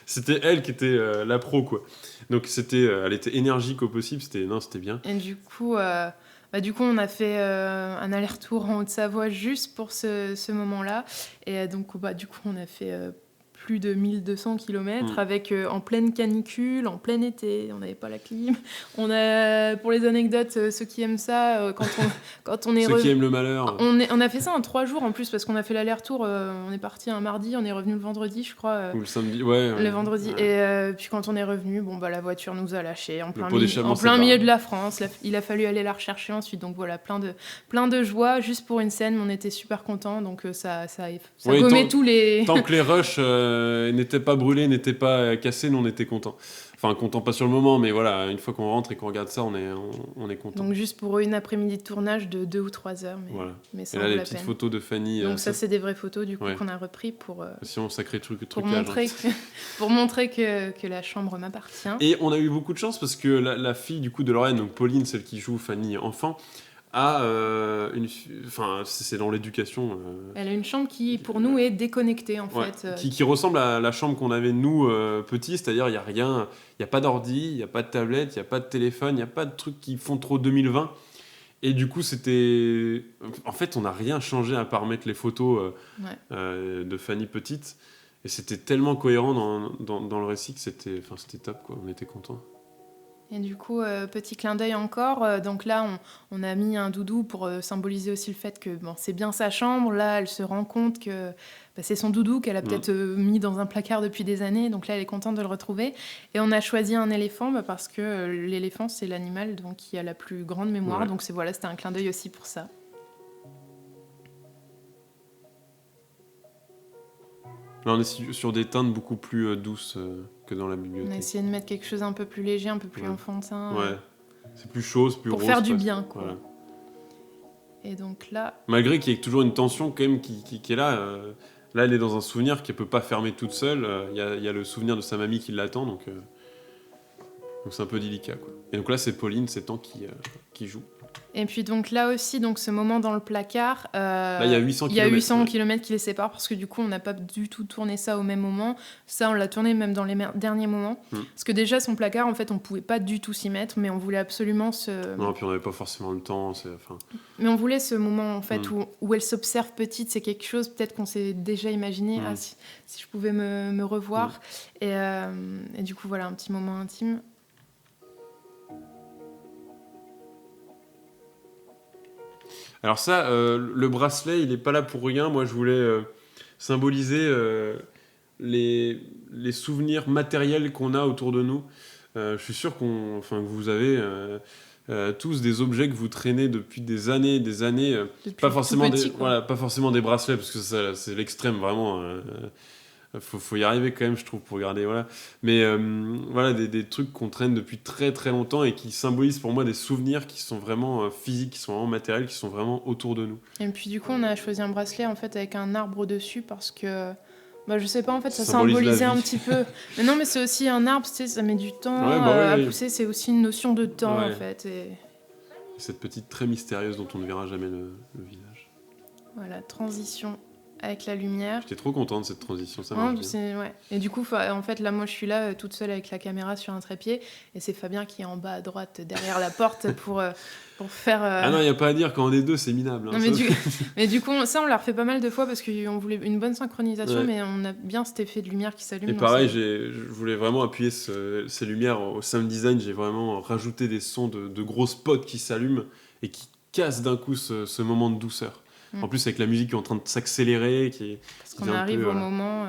c'était elle qui était la pro, quoi. Donc elle était énergique au possible, c'était bien. Et du coup, on a fait un aller-retour en Haute-Savoie juste pour ce moment-là. Et donc, du coup, on a fait plus de 1200 km avec en pleine canicule, en plein été, on n'avait pas la clim. On a, pour les anecdotes, ceux qui aiment ça, quand on est Ceux qui aiment le malheur. on a fait ça en 3 jours en plus parce qu'on a fait l'aller-retour. On est parti un mardi, on est revenu le vendredi, je crois. Ou le samedi, ouais. Le vendredi. Ouais. Et puis quand on est revenu, la voiture nous a lâchés en plein milieu de la France. Il a fallu aller la rechercher ensuite. Donc voilà, plein de joie juste pour une scène. On était super contents. Donc ça gommait tous les... Tant que les rushs n'étaient pas brûlés, n'étaient pas cassés, nous on était contents. Enfin, content pas sur le moment, mais voilà, une fois qu'on rentre et qu'on regarde ça, on est content. Donc juste pour une après-midi de tournage de 2 ou 3 heures, voilà. Mais ça et là, vaut les la petites peine. photos de Fanny. Donc ça, c'est des vraies photos du coup qu'on a repris pour sacré trucage. Pour montrer que la chambre m'appartient. Et on a eu beaucoup de chance parce que la fille du coup de Lorraine, donc Pauline, celle qui joue Fanny enfant, a c'est dans l'éducation. Elle a une chambre qui, pour nous, est déconnectée en fait. Qui ressemble à la chambre qu'on avait nous petits, c'est-à-dire il y a rien, il y a pas d'ordi, il y a pas de tablette, il y a pas de téléphone, il y a pas de trucs qui font trop 2020. Et du coup, en fait, on n'a rien changé à part mettre les photos de Fanny petite. Et c'était tellement cohérent dans le récit que c'était top, quoi. On était contents. Et du coup, petit clin d'œil encore. Donc là, on a mis un doudou pour symboliser aussi le fait que c'est bien sa chambre. Là, elle se rend compte que c'est son doudou qu'elle a peut-être mis dans un placard depuis des années. Donc là, elle est contente de le retrouver. Et on a choisi un éléphant parce que l'éléphant, c'est l'animal qui a la plus grande mémoire. Ouais. Donc c'était un clin d'œil aussi pour ça. Là, on est sur des teintes beaucoup plus douces que dans la bibliothèque. On a essayé de mettre quelque chose un peu plus léger, un peu plus enfantin. Ouais, c'est plus chaud, c'est plus pour rose. Pour faire du bien, quoi. Voilà. Et donc là... Malgré qu'il y ait toujours une tension quand même qui est là. Là, elle est dans un souvenir qu'elle peut pas fermer toute seule. Il y a le souvenir de sa mamie qui l'attend, donc c'est un peu délicat, quoi. Et donc là, c'est Pauline, 7 ans, qui joue. Et puis donc là aussi, ce moment dans le placard, là, il y a 800 km. Il y a 800 km qui les séparent parce que du coup, on n'a pas du tout tourné ça au même moment. Ça, on l'a tourné même dans les derniers moments. Parce que déjà, son placard, en fait, on pouvait pas du tout s'y mettre, mais on voulait absolument Non, puis on n'avait pas forcément le temps. Mais on voulait ce moment, en fait, où elle s'observe petite. C'est quelque chose, peut-être qu'on s'est déjà imaginé. Ah, si je pouvais me revoir. Et du coup, voilà, un petit moment intime. Alors ça, le bracelet, il n'est pas là pour rien. Moi, je voulais symboliser les souvenirs matériels qu'on a autour de nous. Je suis sûr que vous avez tous des objets que vous traînez depuis des années. Pas forcément des bracelets, parce que ça, c'est l'extrême, vraiment. Faut y arriver quand même, je trouve, pour garder, voilà. Mais des trucs qu'on traîne depuis très très longtemps et qui symbolisent pour moi des souvenirs qui sont vraiment physiques, qui sont vraiment matériels, qui sont vraiment autour de nous. Et puis du coup, on a choisi un bracelet en fait avec un arbre dessus parce que je sais pas, en fait, ça symbolisait un petit peu. Mais non, mais c'est aussi un arbre, tu sais, ça met du temps à pousser, c'est aussi une notion de temps en fait. Et cette petite très mystérieuse dont on ne verra jamais le visage. Voilà, transition avec la lumière. J'étais trop contente de cette transition, ça marche bien. Ouais. Et du coup, en fait, là, moi, je suis là, toute seule avec la caméra sur un trépied, et c'est Fabien qui est en bas à droite, derrière la porte, pour faire... Ah non, il n'y a pas à dire, quand on est deux, c'est minable. Hein, non, mais du coup, ça, on l'a refait pas mal de fois, parce qu'on voulait une bonne synchronisation, mais on a bien cet effet de lumière qui s'allume. Et pareil, je voulais vraiment appuyer ces lumières au sound design, j'ai vraiment rajouté des sons de gros spots qui s'allument, et qui cassent d'un coup ce moment de douceur. En plus, avec la musique qui est en train de s'accélérer, parce qu'on arrive au moment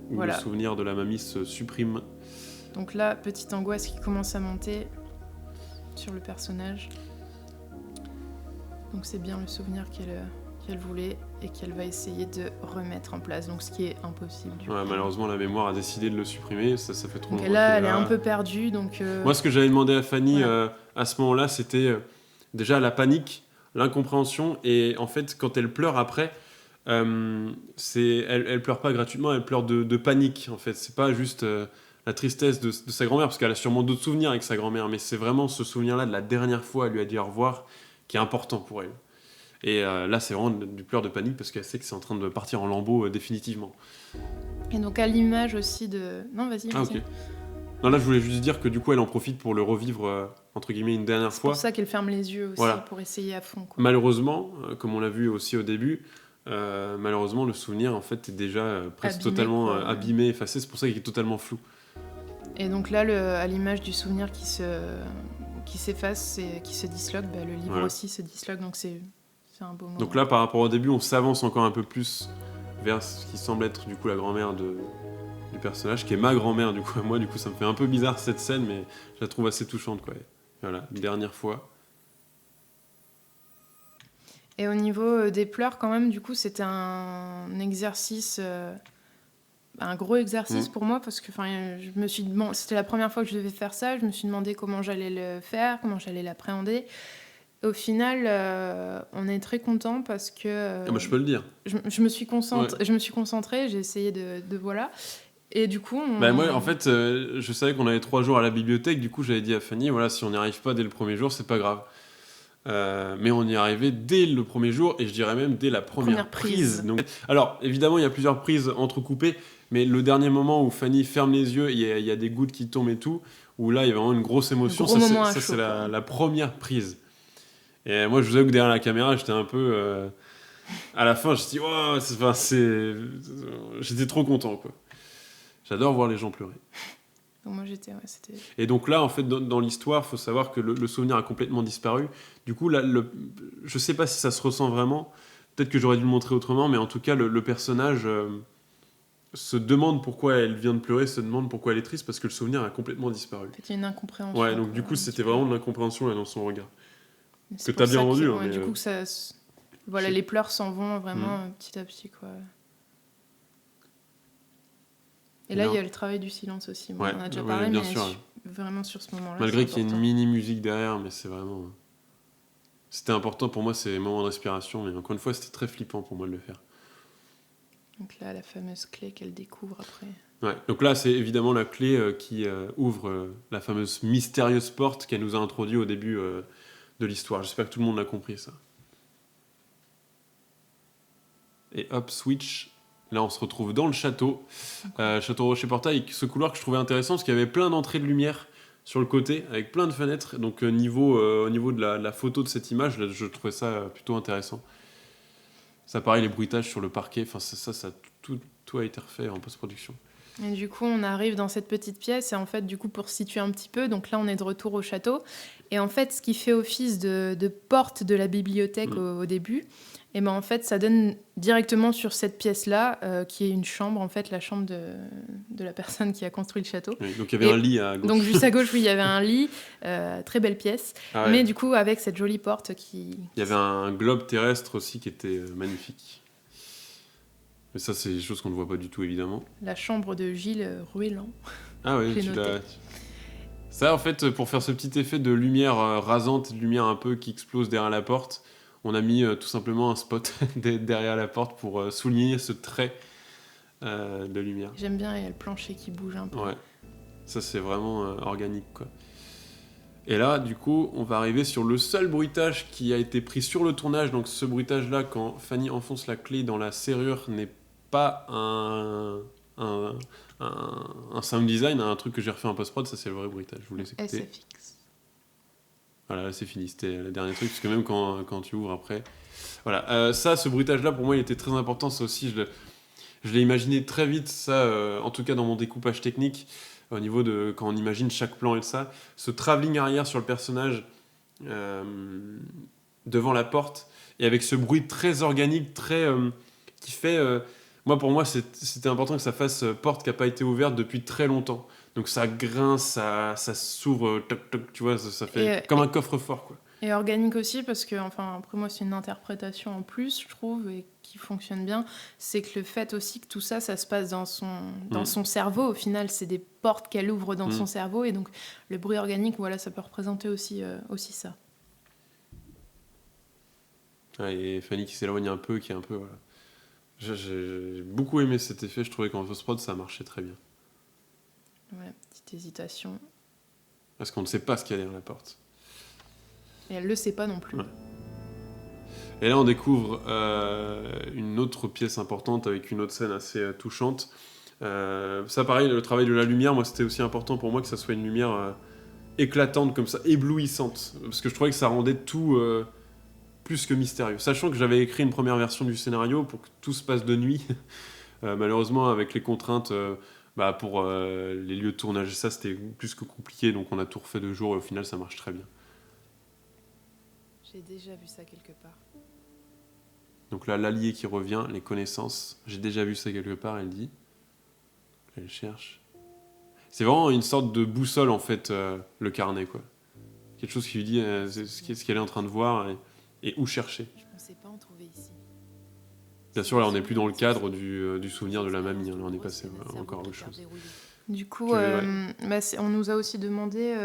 où le souvenir de la mamie se supprime. Donc là, petite angoisse qui commence à monter sur le personnage. Donc c'est bien le souvenir qu'elle voulait et qu'elle va essayer de remettre en place. Donc ce qui est impossible. Malheureusement, la mémoire a décidé de le supprimer. Ça fait trop longtemps. Et là, elle est un peu perdue. Donc moi, ce que j'avais demandé à Fanny à ce moment-là, c'était déjà la panique, l'incompréhension, et en fait, quand elle pleure après, elle pleure pas gratuitement, elle pleure de panique, en fait. C'est pas juste la tristesse de sa grand-mère, parce qu'elle a sûrement d'autres souvenirs avec sa grand-mère, mais c'est vraiment ce souvenir-là de la dernière fois, elle lui a dit au revoir, qui est important pour elle. Et là, c'est vraiment du pleur de panique, parce qu'elle sait que c'est en train de partir en lambeaux définitivement. Et donc à l'image aussi de... Non, vas-y. Ah, ok. Non, là, je voulais juste dire que du coup, elle en profite pour le revivre, entre guillemets, une dernière C'est fois. pour ça qu'elle ferme les yeux aussi, Voilà. pour essayer à fond. Quoi. Malheureusement, comme on l'a vu aussi au début, malheureusement, le souvenir, en fait, est déjà presque Abîmé, totalement quoi, ouais. abîmé, effacé. C'est pour ça qu'il est totalement flou. Et donc là, à l'image du souvenir qui s'efface et qui se disloque, le livre Voilà. aussi se disloque, donc c'est un beau moment. Donc là, par rapport au début, on s'avance encore un peu plus vers ce qui semble être du coup la grand-mère du personnage, qui est ma grand-mère du coup. Moi, du coup, ça me fait un peu bizarre cette scène, mais je la trouve assez touchante, quoi. Et voilà, une dernière fois. Et au niveau des pleurs, quand même, du coup, c'était un exercice, un gros exercice pour moi, parce que je me suis demandé, c'était la première fois que je devais faire ça, je me suis demandé comment j'allais le faire, comment j'allais l'appréhender. Au final, on est très content parce que... Moi, je peux le dire. Je me suis concentrée, j'ai essayé de voilà. Et du coup, moi, en fait, je savais qu'on avait 3 jours à la bibliothèque. Du coup, j'avais dit à Fanny, voilà, si on n'y arrive pas dès le premier jour, c'est pas grave. Mais on y est arrivé dès le premier jour, et je dirais même dès la première prise. Donc, alors, évidemment, il y a plusieurs prises entrecoupées, mais le dernier moment où Fanny ferme les yeux, il y a des gouttes qui tombent et tout, où là, il y a vraiment une grosse émotion. Ça, c'est la première prise. Et moi, je vous avoue que derrière la caméra, j'étais un peu... à la fin, je me suis dit, j'étais trop content, quoi. J'adore voir les gens pleurer. Donc moi, c'était... Et donc là, en fait, dans l'histoire, il faut savoir que le souvenir a complètement disparu. Du coup, là, je sais pas si ça se ressent vraiment. Peut-être que j'aurais dû le montrer autrement, mais en tout cas, le personnage se demande pourquoi elle vient de pleurer, se demande pourquoi elle est triste, parce que le souvenir a complètement disparu. En fait, il y a une incompréhension. Ouais, donc du coup, c'était vraiment de l'incompréhension là, dans son regard. C'est que t'as bien rendu. Ouais, du coup, voilà, les pleurs s'en vont vraiment petit à petit, quoi. Et là, il y a le travail du silence aussi. Bon, on en a déjà parlé, mais sûr, vraiment sur ce moment-là. Malgré qu'il y ait une mini-musique derrière, mais c'est vraiment... C'était important pour moi, ces moments de respiration, mais encore une fois, c'était très flippant pour moi de le faire. Donc là, la fameuse clé qu'elle découvre après. Ouais, donc là, c'est évidemment la clé qui ouvre la fameuse mystérieuse porte qu'elle nous a introduite au début de l'histoire. J'espère que tout le monde l'a compris, ça. Et hop, switch. Là, on se retrouve dans le château. Château Rocher-Portail, ce couloir que je trouvais intéressant, parce qu'il y avait plein d'entrées de lumière sur le côté, avec plein de fenêtres. Donc, au niveau de la photo de cette image, là, je trouvais ça plutôt intéressant. Ça, pareil, les bruitages sur le parquet. Enfin, tout a été refait en post-production. Et du coup, on arrive dans cette petite pièce, et en fait, du coup, pour se situer un petit peu, donc là, on est de retour au château. Et en fait, ce qui fait office de porte de la bibliothèque au début, et ben en fait, ça donne directement sur cette pièce-là, qui est une chambre, en fait, la chambre de la personne qui a construit le château. Oui, donc il y avait un lit à gauche. Donc juste à gauche, oui, il y avait un lit, très belle pièce, mais du coup, avec cette jolie porte qui... Il y avait un globe terrestre aussi qui était magnifique. Mais ça, c'est des choses qu'on ne voit pas du tout, évidemment. La chambre de Gilles Ruellan. Ah oui, tu l'as... Ça, en fait, pour faire ce petit effet de lumière rasante, de lumière un peu qui explose derrière la porte, on a mis tout simplement un spot derrière la porte pour souligner ce trait de lumière. J'aime bien, il y a le plancher qui bouge un peu. Ouais, ça c'est vraiment organique, quoi. Et là, du coup, on va arriver sur le seul bruitage qui a été pris sur le tournage. Donc ce bruitage-là, quand Fanny enfonce la clé dans la serrure, n'est pas un sound design, un truc que j'ai refait en post-prod. Ça, c'est le vrai bruitage. Je vous laisse écouter. SFX. Voilà, là, c'est fini. C'était le dernier truc, parce que même quand tu ouvres après... Voilà, ce bruitage-là, pour moi, il était très important. Ça aussi, je l'ai imaginé très vite, ça, en tout cas dans mon découpage technique, au niveau de quand on imagine chaque plan et ça. Ce travelling arrière sur le personnage devant la porte, et avec ce bruit très organique, qui fait... moi, pour moi, c'était important que ça fasse porte qui n'a pas été ouverte depuis très longtemps. Donc ça grince, ça s'ouvre, toc, toc, tu vois, ça fait comme un coffre-fort, quoi. Et organique aussi, parce que, enfin, après moi, c'est une interprétation en plus, je trouve, et qui fonctionne bien. C'est que le fait aussi que tout ça, ça se passe dans son cerveau. Au final, c'est des portes qu'elle ouvre dans son cerveau. Et donc, le bruit organique, voilà, ça peut représenter aussi ça. Ouais, et Fanny qui s'éloigne un peu, qui est un peu... Voilà. J'ai beaucoup aimé cet effet. Je trouvais qu'en post-prod, ça marchait très bien. Ouais, petite hésitation. Parce qu'on ne sait pas ce qu'il y a derrière la porte. Et elle le sait pas non plus. Ouais. Et là, on découvre une autre pièce importante avec une autre scène assez touchante. Ça, pareil, le travail de la lumière, moi, c'était aussi important pour moi que ça soit une lumière éclatante comme ça, éblouissante. Parce que je trouvais que ça rendait tout plus que mystérieux. Sachant que j'avais écrit une première version du scénario pour que tout se passe de nuit. Malheureusement, avec les contraintes pour les lieux de tournage, ça, c'était plus que compliqué. Donc, on a tout refait de jour et au final, ça marche très bien. J'ai déjà vu ça quelque part. Donc là, l'allié qui revient, les connaissances. J'ai déjà vu ça quelque part, elle dit. Elle cherche. C'est vraiment une sorte de boussole, en fait, le carnet, quoi. Quelque chose qui lui dit ce qu'elle est en train de voir et où chercher. Je pensais pas en trouver ici. Bien sûr, là, on n'est plus dans le cadre du souvenir de la mamie. Là, on est passé encore à autre chose. Du coup, on nous a aussi demandé...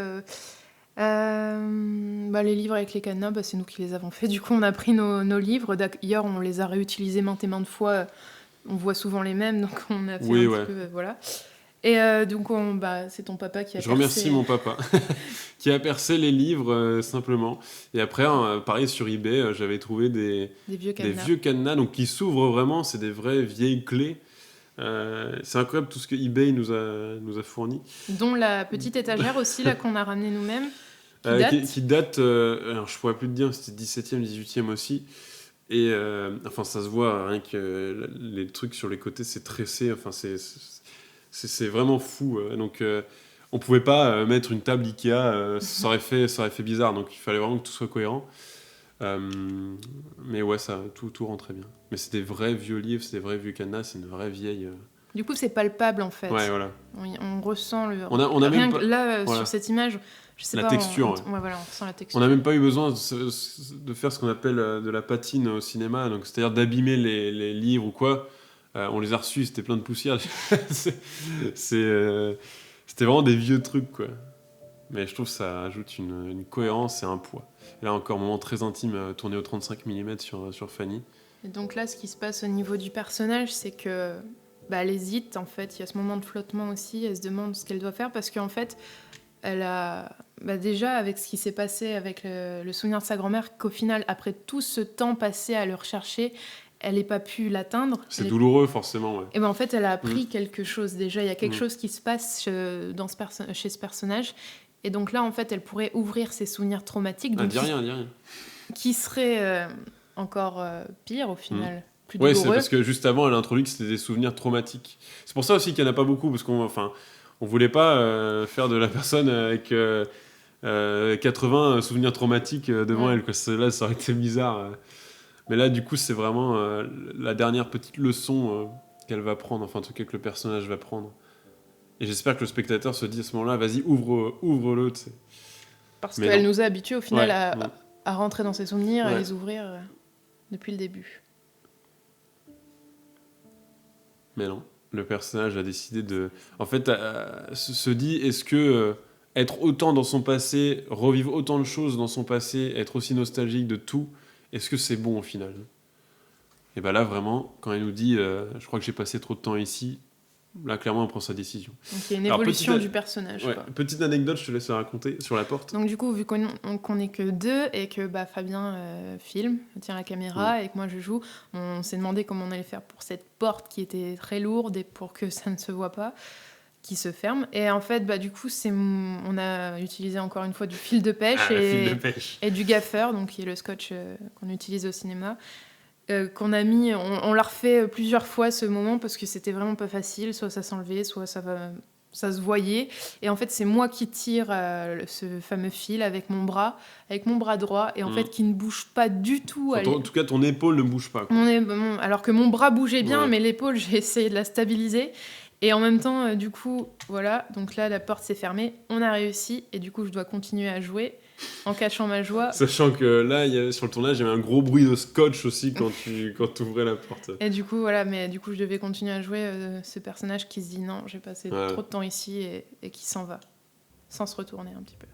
les livres avec les cadenas, c'est nous qui les avons fait. Du coup, on a pris nos livres. D'ailleurs, on les a réutilisés maintes et maintes fois. On voit souvent les mêmes, donc on a fait petit peu... voilà. Et donc, c'est ton papa qui a Je remercie mon papa, qui a percé les livres, simplement. Et après, pareil, sur eBay, j'avais trouvé des vieux cadenas donc, qui s'ouvrent vraiment. C'est des vraies vieilles clés. C'est incroyable tout ce que eBay nous a fourni. Dont la petite étagère aussi, là, qu'on a ramenée nous-mêmes. Qui date, alors je pourrais plus te dire, c'était 17e, 18e aussi. Et ça se voit, rien que les trucs sur les côtés, c'est tressé, c'est vraiment fou. Donc on pouvait pas mettre une table Ikea, ça aurait fait bizarre, donc il fallait vraiment que tout soit cohérent. Mais ouais, tout rentrait bien. Mais c'est des vrais vieux livres, c'est des vrais vieux cadenas, c'est une vraie vieille... Du coup, c'est palpable en fait. Ouais, voilà. On ressent le... On a rien même que pas... là, voilà. sur cette image, je sais la pas... texture, on ressent la texture. On n'a même pas eu besoin de faire ce qu'on appelle de la patine au cinéma, donc c'est-à-dire d'abîmer les livres ou quoi. On les a reçus, c'était plein de poussière. C'était vraiment des vieux trucs, quoi. Mais je trouve que ça ajoute une cohérence et un poids. Et là, encore un moment très intime, tourné au 35 mm sur Fanny. Et donc là, ce qui se passe au niveau du personnage, c'est que elle hésite, en fait. Il y a ce moment de flottement aussi. Elle se demande ce qu'elle doit faire parce qu'en fait, elle a... déjà, avec ce qui s'est passé avec le souvenir de sa grand-mère, qu'au final, après tout ce temps passé à le rechercher, elle n'ait pas pu l'atteindre. C'est douloureux, forcément, ouais. Et en fait, elle a appris quelque chose déjà. Il y a quelque chose qui se passe chez ce personnage. Et donc là, en fait, elle pourrait ouvrir ses souvenirs traumatiques. Donc dis rien. Qui serait encore pire, au final. Plus ouais, douloureux. c'est parce que juste avant, elle a introduit que c'était des souvenirs traumatiques. C'est pour ça aussi qu'il n'y en a pas beaucoup, parce qu'on voulait pas faire de la personne avec 80 souvenirs traumatiques devant elle. Quoi. Là, ça aurait été bizarre. Mais là, du coup, c'est vraiment la dernière petite leçon qu'elle va prendre, en tout cas que le personnage va prendre. Et j'espère que le spectateur se dit à ce moment-là, vas-y, ouvre-le. T'sais. Parce qu'elle nous a habitués au final à rentrer dans ses souvenirs, à les ouvrir depuis le début. Mais non, le personnage a décidé de... En fait, se dit, est-ce que être autant dans son passé, revivre autant de choses dans son passé, être aussi nostalgique de tout, est-ce que c'est bon au final ? Et là, vraiment, quand elle nous dit, je crois que j'ai passé trop de temps ici, là, clairement, on prend sa décision. Donc, il y a une évolution du personnage. Ouais, petite anecdote, je te laisse la raconter, sur la porte. Donc, du coup, vu qu'on n'est que deux et que Fabien filme, tient la caméra et que moi je joue, on s'est demandé comment on allait faire pour cette porte qui était très lourde et pour que ça ne se voit pas, qui se ferme. Et en fait, du coup, on a utilisé encore une fois du fil de pêche, et du gaffer, donc qui est le scotch qu'on utilise au cinéma. Qu'on a mis, on l'a refait plusieurs fois ce moment parce que c'était vraiment pas facile, soit ça s'enlevait, soit ça se voyait. Et en fait, c'est moi qui tire ce fameux fil avec mon bras droit, et en fait, qui ne bouge pas du tout. En tout cas, ton épaule ne bouge pas. Quoi. Alors que mon bras bougeait bien, mais l'épaule, j'ai essayé de la stabiliser. Et en même temps, du coup, voilà. Donc là, la porte s'est fermée, on a réussi, et du coup, je dois continuer à jouer. en cachant ma joie. Sachant que là, sur le tournage, il y avait un gros bruit de scotch aussi quand tu ouvrais la porte. Et du coup, voilà, mais du coup, je devais continuer à jouer ce personnage qui se dit non, j'ai passé trop de temps ici et qui s'en va, sans se retourner un petit peu.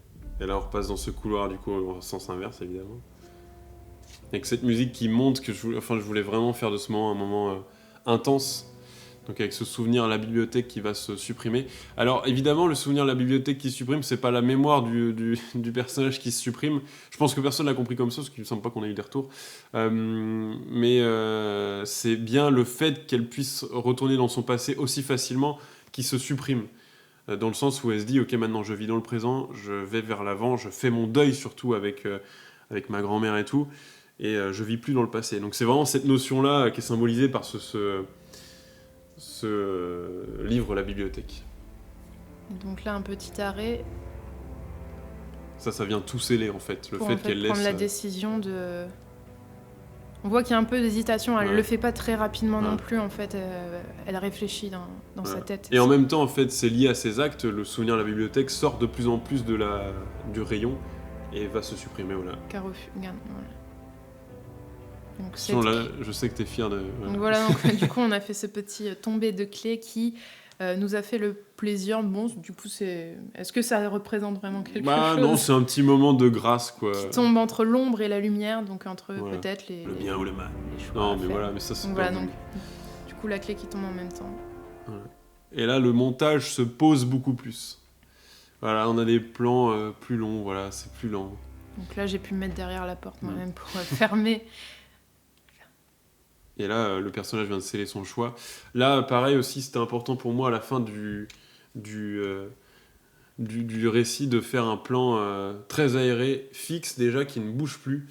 Et là, on repasse dans ce couloir, du coup, en sens inverse, évidemment. Avec cette musique qui monte, que je voulais vraiment faire de ce moment un moment intense. Donc avec ce souvenir à la bibliothèque qui va se supprimer. Alors évidemment, le souvenir de la bibliothèque qui se supprime, c'est pas la mémoire du personnage qui se supprime. Je pense que personne l'a compris comme ça, parce qu'il me semble pas qu'on ait eu des retours. Mais c'est bien le fait qu'elle puisse retourner dans son passé aussi facilement qui se supprime. Dans le sens où elle se dit, ok, maintenant je vis dans le présent, je vais vers l'avant, je fais mon deuil surtout avec ma grand-mère et tout, et je vis plus dans le passé. Donc c'est vraiment cette notion-là qui est symbolisée par ce livre, La bibliothèque. Donc là, un petit arrêt. Ça vient tout sceller en fait. Le pour fait qu'elle laisse. Prendre la décision de. On voit qu'il y a un peu d'hésitation. Elle le fait pas très rapidement non plus en fait. Elle réfléchit dans sa tête. Et en même temps, en fait, c'est lié à ses actes. Le souvenir de la bibliothèque sort de plus en plus du rayon et va se supprimer. Voilà. Voilà. Donc, sinon, là, je sais que t'es fier de. Donc voilà, donc, du coup, on a fait ce petit tombé de clé qui nous a fait le plaisir. Bon, du coup, est-ce que ça représente vraiment quelque chose ? Non, c'est un petit moment de grâce, quoi. Qui tombe entre l'ombre et la lumière, donc entre peut-être le bien ou le mal. Les choix non, mais voilà, mais ça c'est. Donc voilà, donc du coup, la clé qui tombe en même temps. Voilà. Et là, le montage se pose beaucoup plus. Voilà, on a des plans plus longs, voilà, c'est plus lent. Donc là, j'ai pu me mettre derrière la porte moi-même pour fermer. Et là, le personnage vient de sceller son choix. Là, pareil aussi, c'était important pour moi à la fin du récit de faire un plan très aéré, fixe déjà, qui ne bouge plus,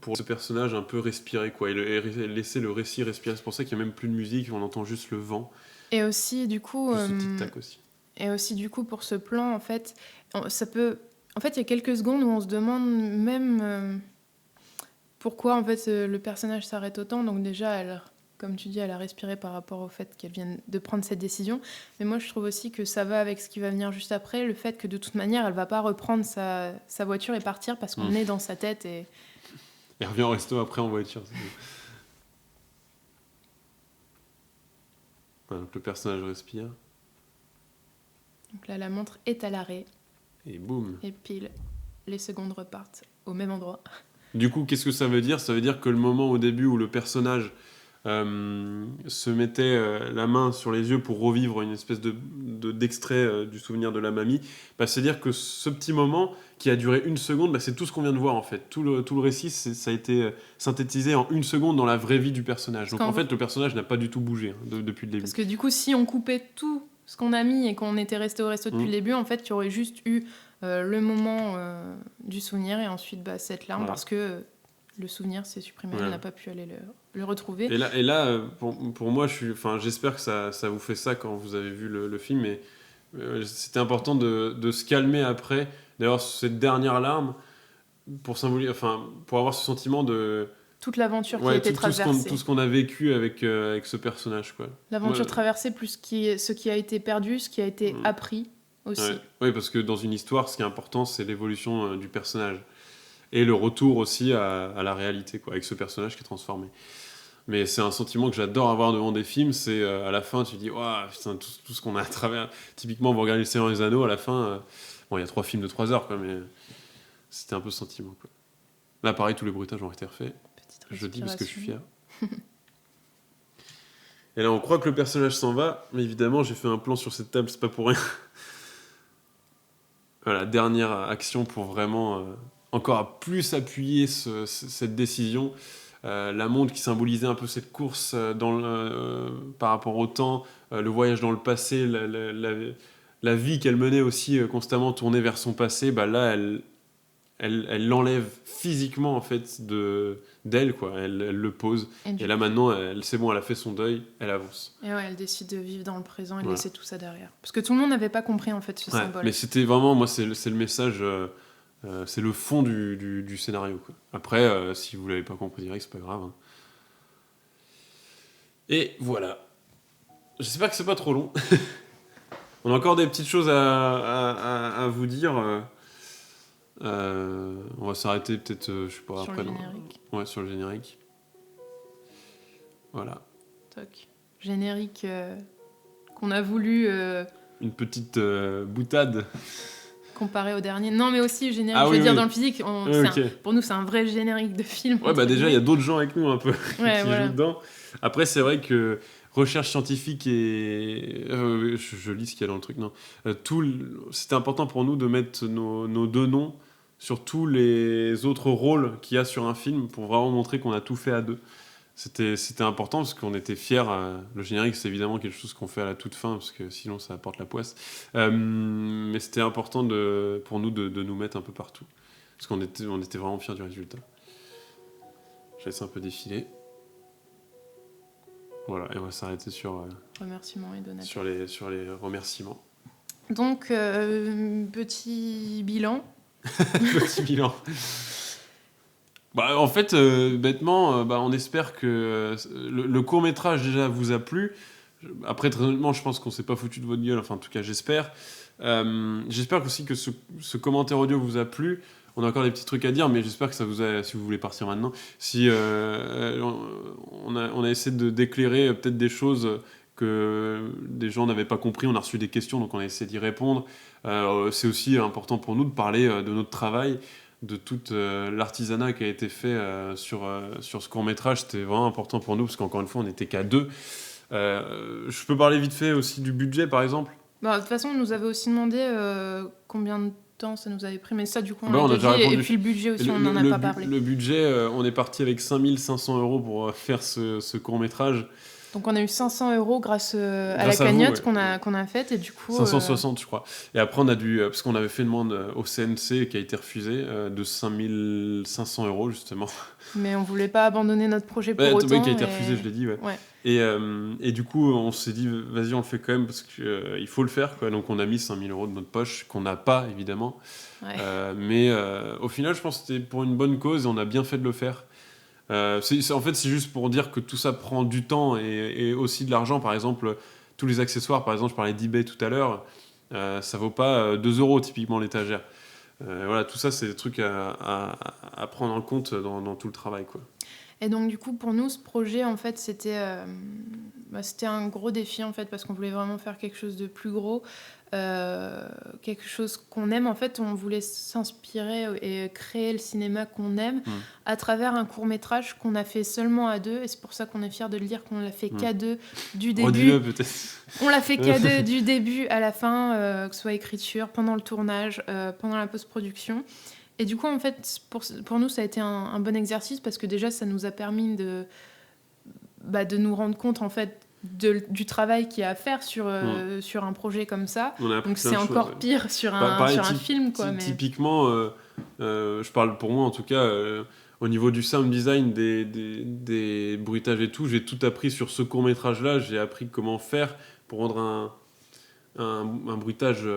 pour ce personnage un peu respirer, quoi, et laisser le récit respirer. C'est pour ça qu'il n'y a même plus de musique, on entend juste le vent. Et aussi, du coup... ce tic-tac aussi. Et aussi, du coup, pour ce plan, en fait, ça peut... En fait, il y a quelques secondes où on se demande même... pourquoi en fait le personnage s'arrête autant. Donc déjà, comme tu dis, elle a respiré par rapport au fait qu'elle vienne de prendre cette décision. Mais moi, je trouve aussi que ça va avec ce qui va venir juste après, le fait que de toute manière, elle va pas reprendre sa voiture et partir parce qu'on est dans sa tête. Et elle revient au resto après en voiture. Voilà, donc le personnage respire. Donc là, la montre est à l'arrêt. Et boum. Et pile, les secondes repartent au même endroit. Du coup, qu'est-ce que ça veut dire ? Ça veut dire que le moment au début où le personnage se mettait la main sur les yeux pour revivre une espèce d'extrait du souvenir de la mamie, c'est-à-dire que ce petit moment qui a duré 1 seconde, c'est tout ce qu'on vient de voir en fait. Tout le récit, ça a été synthétisé en 1 seconde dans la vraie vie du personnage. Donc en fait, le personnage n'a pas du tout bougé depuis le début. Parce que du coup, si on coupait tout ce qu'on a mis et qu'on était resté au resto depuis le début, en fait, tu aurais juste eu le moment du souvenir et ensuite cette larme parce que le souvenir s'est supprimé, elle n'a pas pu aller le retrouver. Et là pour moi, j'espère que ça vous fait ça quand vous avez vu le film, mais c'était important de se calmer après, d'avoir cette dernière larme pour avoir ce sentiment de... toute l'aventure qui a été traversée. Tout ce qu'on a vécu avec ce personnage, quoi. L'aventure traversée plus ce qui a été perdu, ce qui a été appris aussi. Oui, parce que dans une histoire, ce qui est important, c'est l'évolution du personnage. Et le retour aussi à la réalité, quoi, avec ce personnage qui est transformé. Mais c'est un sentiment que j'adore avoir devant des films, c'est à la fin, tu te dis, waouh, putain, tout ce qu'on a à travers. Typiquement, vous regardez Le Seigneur des Anneaux, à la fin, il y a 3 films de 3 heures, quoi, mais c'était un peu ce sentiment, quoi. Là, pareil, tous les bruitages ont été refaits. Je dis parce que je suis fier. Et là, on croit que le personnage s'en va, mais évidemment, j'ai fait un plan sur cette table, c'est pas pour rien. Voilà, dernière action pour vraiment encore plus appuyer cette décision. La montre qui symbolisait un peu cette course par rapport au temps, le voyage dans le passé, la vie qu'elle menait aussi constamment tournée vers son passé, là, elle l'enlève physiquement en fait d'elle, quoi. Elle le pose. Et là maintenant, c'est bon, elle a fait son deuil, elle avance. Et elle décide de vivre dans le présent et de laisser tout ça derrière. Parce que tout le monde n'avait pas compris en fait ce symbole. Mais c'était vraiment, moi, c'est le message, c'est le fond du scénario, quoi. Après, si vous l'avez pas compris direct, c'est pas grave. Hein. Et voilà. J'espère que c'est pas trop long. On a encore des petites choses à vous dire. On va s'arrêter peut-être, je sais pas, Sur après. le générique. Ouais, sur le générique. Voilà. Toc. Générique qu'on a voulu Une petite boutade. comparer au dernier. Non, mais aussi générique, Ah je oui, veux dire, oui. dans le physique, Ouais, ok. pour nous, c'est un vrai générique de film. Ouais, bah déjà, il y a d'autres gens avec nous un peu Ouais, qui voilà. jouent dedans. Après, c'est vrai que recherche scientifique et... je lis ce qu'il y a dans le truc, non. C'était important pour nous de mettre nos deux noms sur tous les autres rôles qu'il y a sur un film pour vraiment montrer qu'on a tout fait à deux. C'était important parce qu'on était fiers. Le générique, c'est évidemment quelque chose qu'on fait à la toute fin parce que sinon ça apporte la poisse. Mais c'était important pour nous de nous mettre un peu partout parce qu'on était vraiment fiers du résultat. Je laisse un peu défiler. Voilà, et on va s'arrêter sur Remerciements et donations. sur les remerciements. Donc, petit bilan. Petit bilan. Bah, en fait, bêtement, on espère que le court-métrage déjà vous a plu. Après, très honnêtement, je pense qu'on s'est pas foutu de votre gueule. Enfin, en tout cas, j'espère. J'espère aussi que ce commentaire audio vous a plu. On a encore des petits trucs à dire, mais j'espère que ça vous a... Si vous voulez partir maintenant. Si on a essayé d'éclairer peut-être des choses que des gens n'avaient pas compris. On a reçu des questions, donc on a essayé d'y répondre. C'est aussi important pour nous de parler de notre travail, de tout l'artisanat qui a été fait sur ce court-métrage. C'était vraiment important pour nous, parce qu'encore une fois, on n'était qu'à deux. Je peux parler vite fait aussi du budget, par exemple. Bah, de toute façon, on nous avait aussi demandé combien de temps ça nous avait pris, mais ça, du coup, on Bah, on a l'a déjà déjà dit. Et répondu. puis le budget aussi, on n'en a pas parlé. Le budget, on est parti avec 5500 € pour faire ce court-métrage. Donc on a eu 500 € grâce à Grâce la à vous, cagnotte ouais. qu'on a faite, et du coup... 560, je crois. Et après, on a dû... parce qu'on avait fait une demande au CNC qui a été refusée de 5500 € justement. Mais on voulait pas abandonner notre projet pour Ouais, autant. qui a été refusé, je l'ai dit, ouais. Ouais. Et du coup, on s'est dit, vas-y, on le fait quand même, parce qu'il faut le faire, quoi. Donc on a mis 5000 € de notre poche, qu'on n'a pas, évidemment. Ouais. Mais au final, je pense que c'était pour une bonne cause, et on a bien fait de le faire. En fait, c'est juste pour dire que tout ça prend du temps et aussi de l'argent. Par exemple, tous les accessoires, par exemple, je parlais d'eBay tout à l'heure, ça vaut pas 2 € typiquement l'étagère. Voilà, tout ça, c'est des trucs à prendre en compte dans tout le travail, quoi. Et donc du coup, pour nous, ce projet, en fait, c'était un gros défi, en fait, parce qu'on voulait vraiment faire quelque chose de plus gros, quelque chose qu'on aime. En fait, on voulait s'inspirer et créer le cinéma qu'on aime à travers un court-métrage qu'on a fait seulement à deux, et c'est pour ça qu'on est fiers de le dire, qu'on l'a fait qu'à deux du début. Redis-le, peut-être. On l'a fait qu'à deux du début à la fin, que ce soit écriture, pendant le tournage, pendant la post-production. Et du coup, en fait, pour nous, ça a été un bon exercice, parce que déjà, ça nous a permis de nous rendre compte, en fait, du travail qu'il y a à faire sur un projet comme ça. Donc c'est encore pire sur un film, quoi. Typiquement, je parle pour moi, en tout cas, au niveau du sound design, des bruitages et tout, j'ai tout appris sur ce court-métrage-là. J'ai appris comment faire pour rendre un bruitage...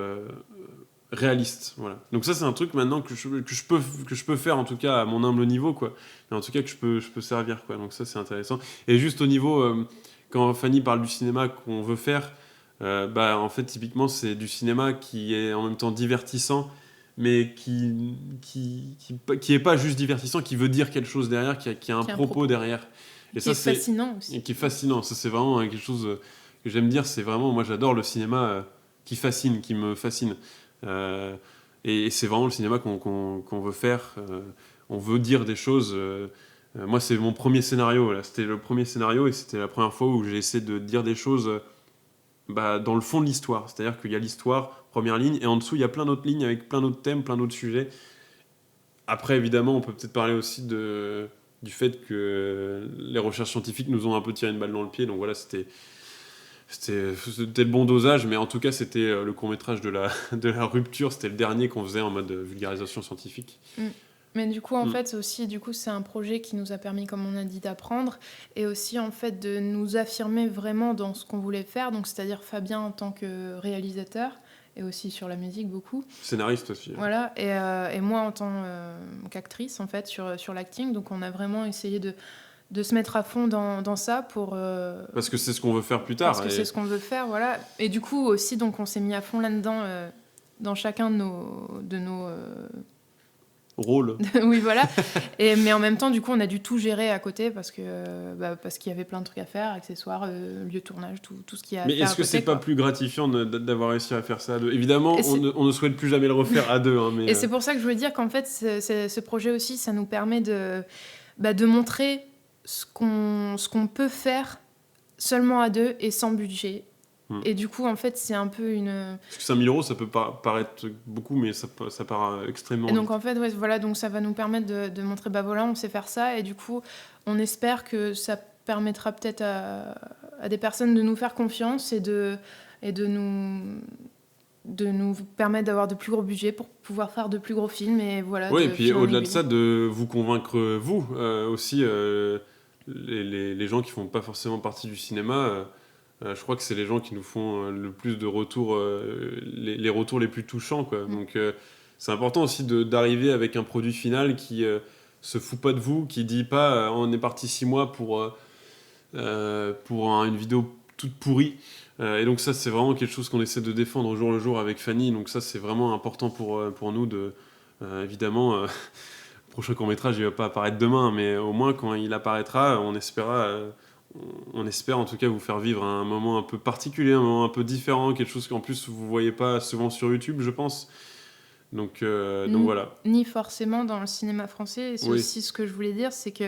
réaliste, voilà. Donc ça, c'est un truc maintenant que je peux faire, en tout cas à mon humble niveau, quoi. Et en tout cas que je peux servir, quoi. Donc ça, c'est intéressant. Et juste au niveau, quand Fanny parle du cinéma qu'on veut faire, en fait, typiquement, c'est du cinéma qui est en même temps divertissant, mais qui est pas juste divertissant, qui veut dire quelque chose derrière, qui a un propos derrière. Et ça, c'est fascinant aussi. Et qui est fascinant. Ça, c'est vraiment quelque chose que j'aime dire. C'est vraiment, moi, j'adore le cinéma qui me fascine. Et c'est vraiment le cinéma qu'on veut faire. On veut dire des choses. Moi, c'est mon premier scénario. Là. C'était le premier scénario, et c'était la première fois où j'ai essayé de dire des choses dans le fond de l'histoire. C'est-à-dire qu'il y a l'histoire, première ligne, et en dessous, il y a plein d'autres lignes avec plein d'autres thèmes, plein d'autres sujets. Après, évidemment, on peut peut-être parler aussi du fait que les recherches scientifiques nous ont un peu tiré une balle dans le pied. Donc voilà, c'était le bon dosage, mais en tout cas, c'était le court-métrage de la rupture. C'était le dernier qu'on faisait en mode vulgarisation scientifique. Mais du coup, en fait, aussi, c'est un projet qui nous a permis, comme on a dit, d'apprendre, et aussi, en fait, de nous affirmer vraiment dans ce qu'on voulait faire. Donc, c'est-à-dire Fabien en tant que réalisateur, et aussi sur la musique, beaucoup. Scénariste aussi. Voilà, et moi en tant qu'actrice, en fait, sur l'acting. Donc, on a vraiment essayé de se mettre à fond dans ça pour... Parce que c'est ce qu'on veut faire plus tard. Parce que c'est ce qu'on veut faire, voilà. Et du coup, aussi, donc, on s'est mis à fond là-dedans, dans chacun de nos rôle. Oui, voilà. Mais en même temps, du coup, on a dû tout gérer à côté parce qu'il y avait plein de trucs à faire, accessoires, lieu de tournage, tout ce qu'il y a à Mais faire est-ce à que côté, c'est pas quoi. plus gratifiant d'avoir réussi à faire ça à deux? Évidemment, Et on ne souhaite plus jamais le refaire à deux, hein, mais Et c'est pour ça que je veux dire qu'en fait, ce projet aussi, ça nous permet de montrer ce qu'on peut faire seulement à deux et sans budget. Et du coup, en fait, c'est un peu une... Parce que 5 000 euros, ça peut paraître beaucoup, mais ça part extrêmement Et donc, vite. en fait, ouais, voilà, donc ça va nous permettre de montrer, bah voilà, on sait faire ça. Et du coup, on espère que ça permettra peut-être à des personnes de nous faire confiance et de nous permettre d'avoir de plus gros budgets pour pouvoir faire de plus gros films. Et voilà, Oui, et de puis fil en au-delà de aiguille. ça, de vous convaincre, vous, aussi, les gens qui font pas forcément partie du cinéma, je crois que c'est les gens qui nous font le plus de retours, les retours les plus touchants, quoi. Donc c'est important aussi d'arriver avec un produit final qui se fout pas de vous, qui dit pas on est parti 6 mois pour une vidéo toute pourrie. Et donc ça, c'est vraiment quelque chose qu'on essaie de défendre au jour le jour avec Fanny. Donc ça, c'est vraiment important pour nous de... évidemment, le prochain court-métrage, il va pas apparaître demain, mais au moins, quand il apparaîtra, on espère en tout cas vous faire vivre un moment un peu particulier, un moment un peu différent, quelque chose qu'en plus, vous voyez pas souvent sur YouTube, je pense. Donc voilà. Ni forcément dans le cinéma français. Et c'est Oui. aussi ce que je voulais dire, c'est que...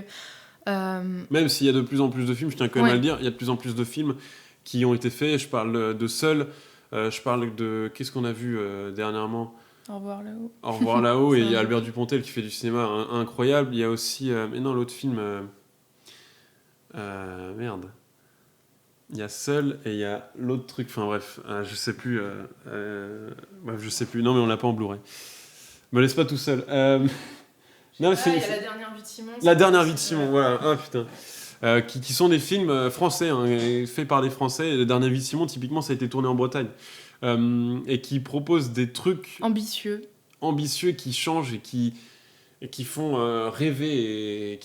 Même s'il y a de plus en plus de films, je tiens quand même Ouais. à le dire, il y a de plus en plus de films qui ont été faits. Je parle de Seul, je parle de... Qu'est-ce qu'on a vu dernièrement? Au revoir là-haut. Au revoir là-haut, et C'est il y a un- Albert Dupontel qui fait du cinéma incroyable. Il y a aussi... mais non, l'autre film... merde. Il y a Seul et il y a l'autre truc, enfin bref, je sais plus. Bref, je sais plus. Non, mais on l'a pas en Blu-ray. Me laisse pas tout seul. Non, mais il y a La Dernière Vie de Simon. La Dernière Vie de Simon, voilà. Ah putain. Qui sont des films français, hein, faits par des Français. Et La Dernière Vie de Simon, typiquement, ça a été tourné en Bretagne. Et qui proposent des trucs ambitieux qui changent et qui font rêver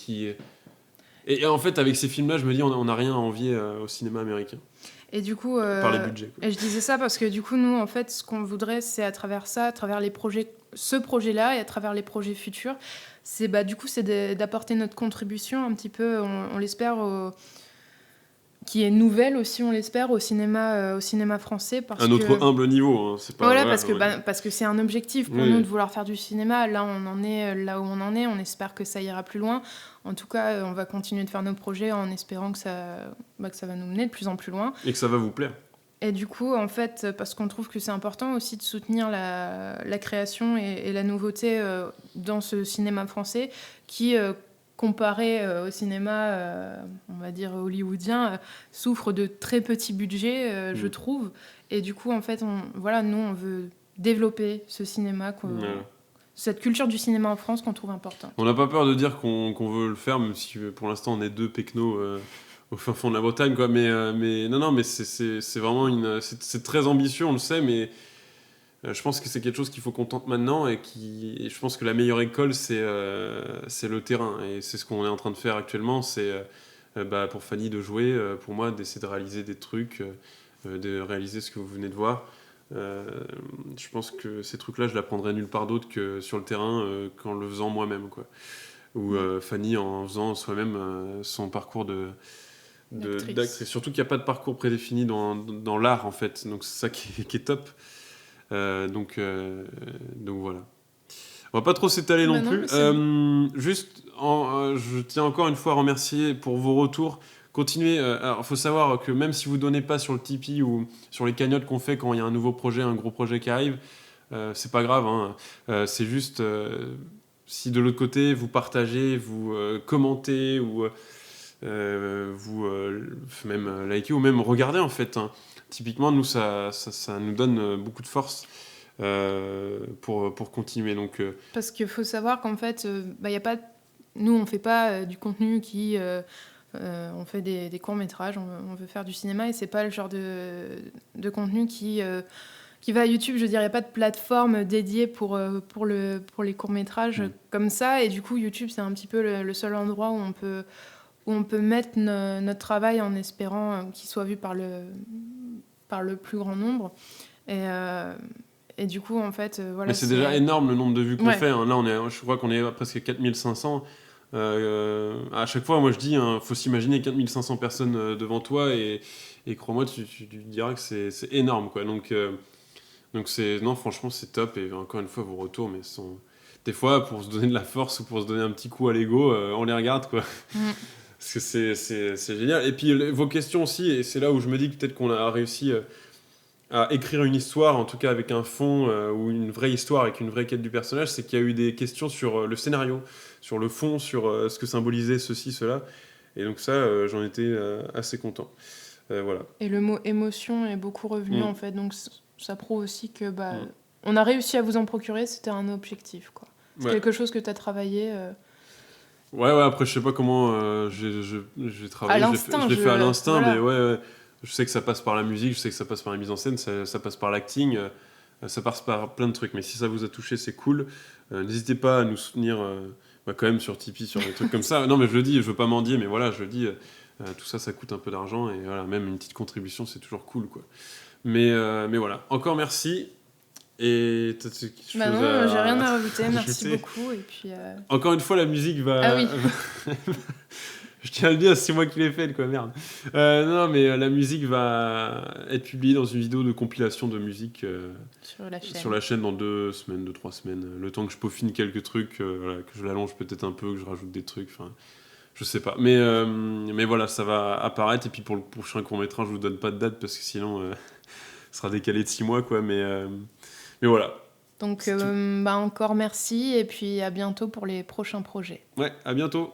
et en fait, avec ces films-là, je me dis, on n'a rien à envier au cinéma américain. Et du coup, Par les budgets, quoi. et je disais ça parce que du coup, nous, en fait, ce qu'on voudrait, c'est à travers ça, à travers les projets, ce projet-là et à travers les projets futurs, c'est du coup, c'est d'apporter notre contribution un petit peu, on l'espère, qui est nouvelle aussi, on l'espère, au cinéma français. Un autre humble niveau, hein, c'est pas... Voilà, ouais. parce que c'est un objectif pour Oui. nous de vouloir faire du cinéma. Là, on en est là où on en est. On espère que ça ira plus loin. En tout cas, on va continuer de faire nos projets en espérant que ça va nous mener de plus en plus loin. Et que ça va vous plaire. Et du coup, en fait, parce qu'on trouve que c'est important aussi de soutenir la création et la nouveauté dans ce cinéma français qui, comparé au cinéma, on va dire hollywoodien, souffre de très petits budgets, je trouve. Et du coup, en fait, nous, on veut développer ce cinéma, Voilà. cette culture du cinéma en France qu'on trouve importante. On n'a pas peur de dire qu'on veut le faire, même si pour l'instant on est deux pecnos au fin fond de la Bretagne, quoi. Mais non, mais c'est vraiment c'est très ambitieux, on le sait, mais je pense que c'est quelque chose qu'il faut qu'on tente maintenant et je pense que la meilleure école, c'est le terrain. Et c'est ce qu'on est en train de faire actuellement, c'est pour Fanny de jouer, pour moi d'essayer de réaliser des trucs, de réaliser ce que vous venez de voir. Je pense que ces trucs-là, je l'apprendrai nulle part d'autre que sur le terrain qu'en le faisant moi-même, quoi. Ou Fanny en faisant soi-même son parcours d'actrice. Surtout qu'il n'y a pas de parcours prédéfini dans l'art, en fait. Donc c'est ça qui est top. Donc voilà. On va pas trop s'étaler non plus. Juste, je tiens encore une fois à remercier pour vos retours. Continuez. Alors, il faut savoir que même si vous donnez pas sur le Tipeee ou sur les cagnottes qu'on fait quand il y a un nouveau projet, un gros projet qui arrive, c'est pas grave. Hein. C'est juste si de l'autre côté vous partagez, vous commentez ou vous même likez ou même regardez en fait. Hein. Typiquement, nous ça nous donne beaucoup de force. Pour continuer. Donc, Parce qu'il faut savoir qu'en fait, y a pas... nous, on ne fait pas du contenu qui... on fait des courts-métrages, on veut faire du cinéma, et c'est pas le genre de contenu qui va à YouTube. Je veux dire, il n'y a pas de plateforme dédiée pour les courts-métrages comme ça, et du coup, YouTube, c'est un petit peu le seul endroit où on peut mettre notre travail en espérant qu'il soit vu par le plus grand nombre. Et du coup, en fait, voilà. Mais c'est déjà énorme le nombre de vues qu'on Ouais. fait. Hein. Là, je crois qu'on est à presque 4500. À chaque fois, moi je dis, faut s'imaginer 4500 personnes devant toi et crois-moi, tu diras que c'est énorme. Quoi. Donc non, franchement, c'est top. Et encore une fois, vos retours, mais sont... des fois, pour se donner de la force ou pour se donner un petit coup à l'ego, on les regarde. Quoi. Parce que c'est génial. Et puis vos questions aussi, et c'est là où je me dis que peut-être qu'on a réussi à écrire une histoire, en tout cas avec un fond ou une vraie histoire, avec une vraie quête du personnage, c'est qu'il y a eu des questions sur le scénario, sur le fond, sur ce que symbolisait ceci, cela. Et donc ça, j'en étais assez content. Voilà. Et le mot émotion est beaucoup revenu, en fait. Donc, ça prouve aussi que on a réussi à vous en procurer, c'était un objectif, quoi. C'est quelque chose que tu as travaillé... Ouais, après, je sais pas comment j'ai travaillé. À l'instinct, je l'ai fait à l'instinct, voilà. mais ouais, je sais que ça passe par la musique, je sais que ça passe par la mise en scène, ça passe par l'acting, ça passe par plein de trucs. Mais si ça vous a touché, c'est cool. N'hésitez pas à nous soutenir quand même sur Tipeee, sur des trucs comme ça. Non, mais je le dis, je veux pas mendier, mais voilà, je le dis, tout ça, ça coûte un peu d'argent, et voilà, même une petite contribution, c'est toujours cool, quoi. Mais voilà, encore merci. Et t'as quelque chose non, j'ai rien à rajouter, merci ajouter beaucoup. Et puis, Encore une fois, la musique va... Ah oui. Je tiens à le dire, c'est moi qui l'ai faite, quoi, merde. Non, mais la musique va être publiée dans une vidéo de compilation de musique sur la chaîne dans 2 semaines, 3 semaines. Le temps que je peaufine quelques trucs, voilà, que je l'allonge peut-être un peu, que je rajoute des trucs, enfin... Je sais pas. Mais voilà, ça va apparaître. Et puis pour le prochain court-métrage, je vous donne pas de date parce que sinon, ce sera décalé de 6 mois, quoi. Mais voilà. Donc, encore merci et puis à bientôt pour les prochains projets. Ouais, à bientôt.